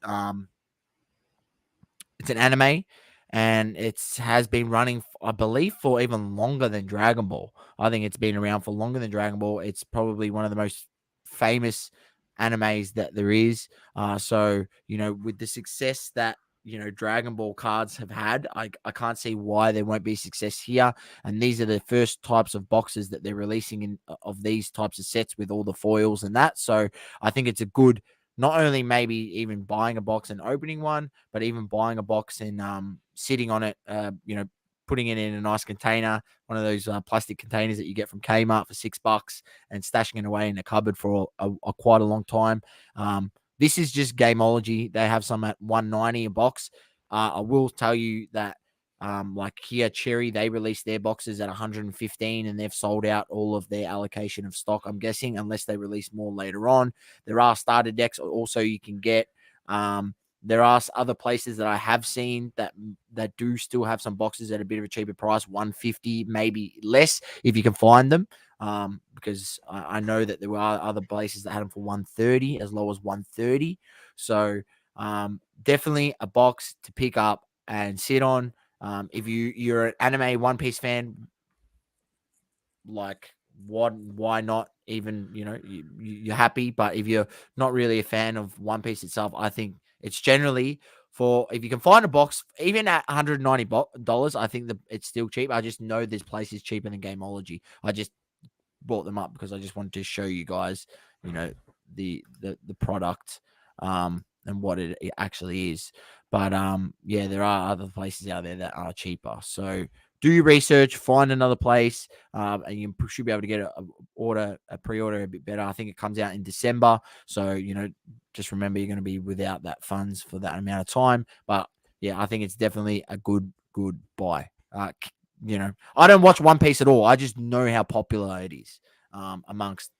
it's an anime, and it has been running, I believe, for even longer than Dragon Ball. I think it's been around for longer than Dragon Ball. It's probably one of the most famous animes that there is. So, with the success that Dragon Ball cards have had, I can't see why there won't be success here. And these are the first types of boxes that they're releasing in of these types of sets with all the foils and that. So I think it's a good, not only maybe even buying a box and opening one, but even buying a box and sitting on it, putting it in a nice container, one of those plastic containers that you get from Kmart for $6, and stashing it away in a cupboard for quite a long time. This is just Gameology. They have some at $190 a box. I will tell you that like here, Cherry, they released their boxes at $115, and they've sold out all of their allocation of stock, I'm guessing, unless they release more later on. There are starter decks also you can get. There are other places that I have seen that do still have some boxes at a bit of a cheaper price, $150, maybe less if you can find them. Because I know that there are other places that had them for $130, as low as $130. So definitely a box to pick up and sit on. If you're an anime One Piece fan, like why not? Even you're happy, but if you're not really a fan of One Piece itself, I think it's generally if you can find a box even at $190, I think that it's still cheap. I just know there's places cheaper than Gameology. I just brought them up because I just wanted to show you guys, the product and what it actually is. But yeah, there are other places out there that are cheaper. So do your research, find another place, and you should be able to get a pre-order a bit better. I think it comes out in December. So, just remember you're going to be without that funds for that amount of time. But yeah, I think it's definitely a good buy. I don't watch One Piece at all. I just know how popular it is amongst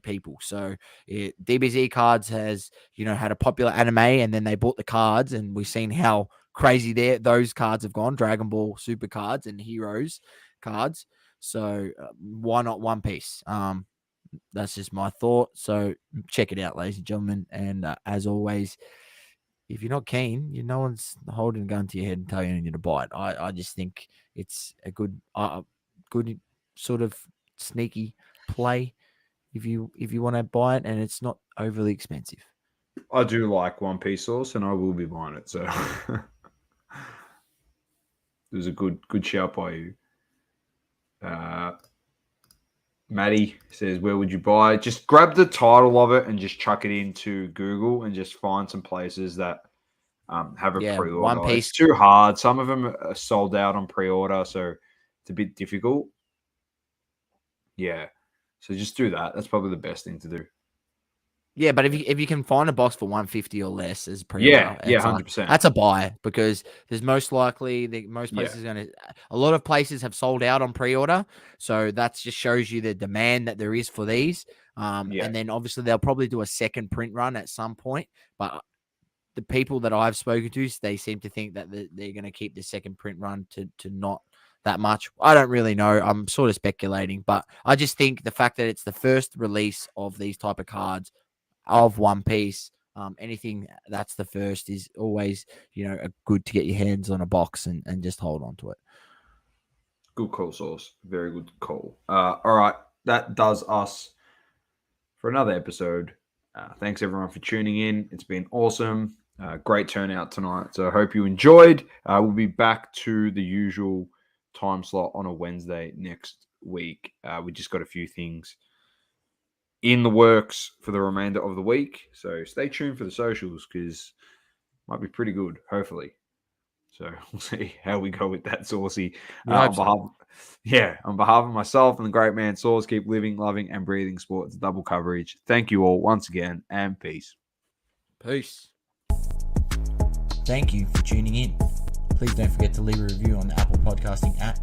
people. So DBZ Cards has had a popular anime, and then they bought the cards, and we've seen how crazy those cards have gone. Dragon Ball Super cards and Heroes cards. So why not One Piece? That's just my thought. So check it out, ladies and gentlemen. And as always, if you're not keen, no one's holding a gun to your head and telling you to buy it. I just think it's a good sort of sneaky play if you want to buy it, and it's not overly expensive. I do like One Piece Sauce, and I will be buying it. So it was a good shout by you. Maddie says, where would you buy? Just grab the title of it and just chuck it into Google and just find some places that have a pre-order. One Piece. It's too hard. Some of them are sold out on pre-order, so it's a bit difficult. Yeah. So just do that. That's probably the best thing to do. Yeah, but if you can find a box for $150 or less as pre-order, 100%. That's a buy, because there's most likely most places a lot of places have sold out on pre-order, so that just shows you the demand that there is for these. And then obviously they'll probably do a second print run at some point, but the people that I've spoken to, they seem to think that they're going to keep the second print run to not that much. I don't really know. I'm sort of speculating, but I just think the fact that it's the first release of these type of cards of One Piece, anything that's the first is always, good to get your hands on a box and just hold on to it. Good call, Sauce. Very good call. All right. That does us for another episode. Thanks, everyone, for tuning in. It's been awesome. Great turnout tonight. So I hope you enjoyed. We'll be back to the usual time slot on a Wednesday next week. We just got a few things in the works for the remainder of the week. So stay tuned for the socials because it might be pretty good, hopefully. So we'll see how we go with that, Saucy. On behalf of myself and the great man Sauce, keep living, loving, and breathing sports. Double coverage. Thank you all once again, and peace. Peace. Thank you for tuning in. Please don't forget to leave a review on the Apple Podcasting app.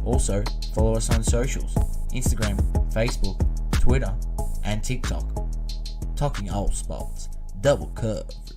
Also, follow us on socials, Instagram, Facebook, Twitter, and TikTok. Talking all sports. Double coverage.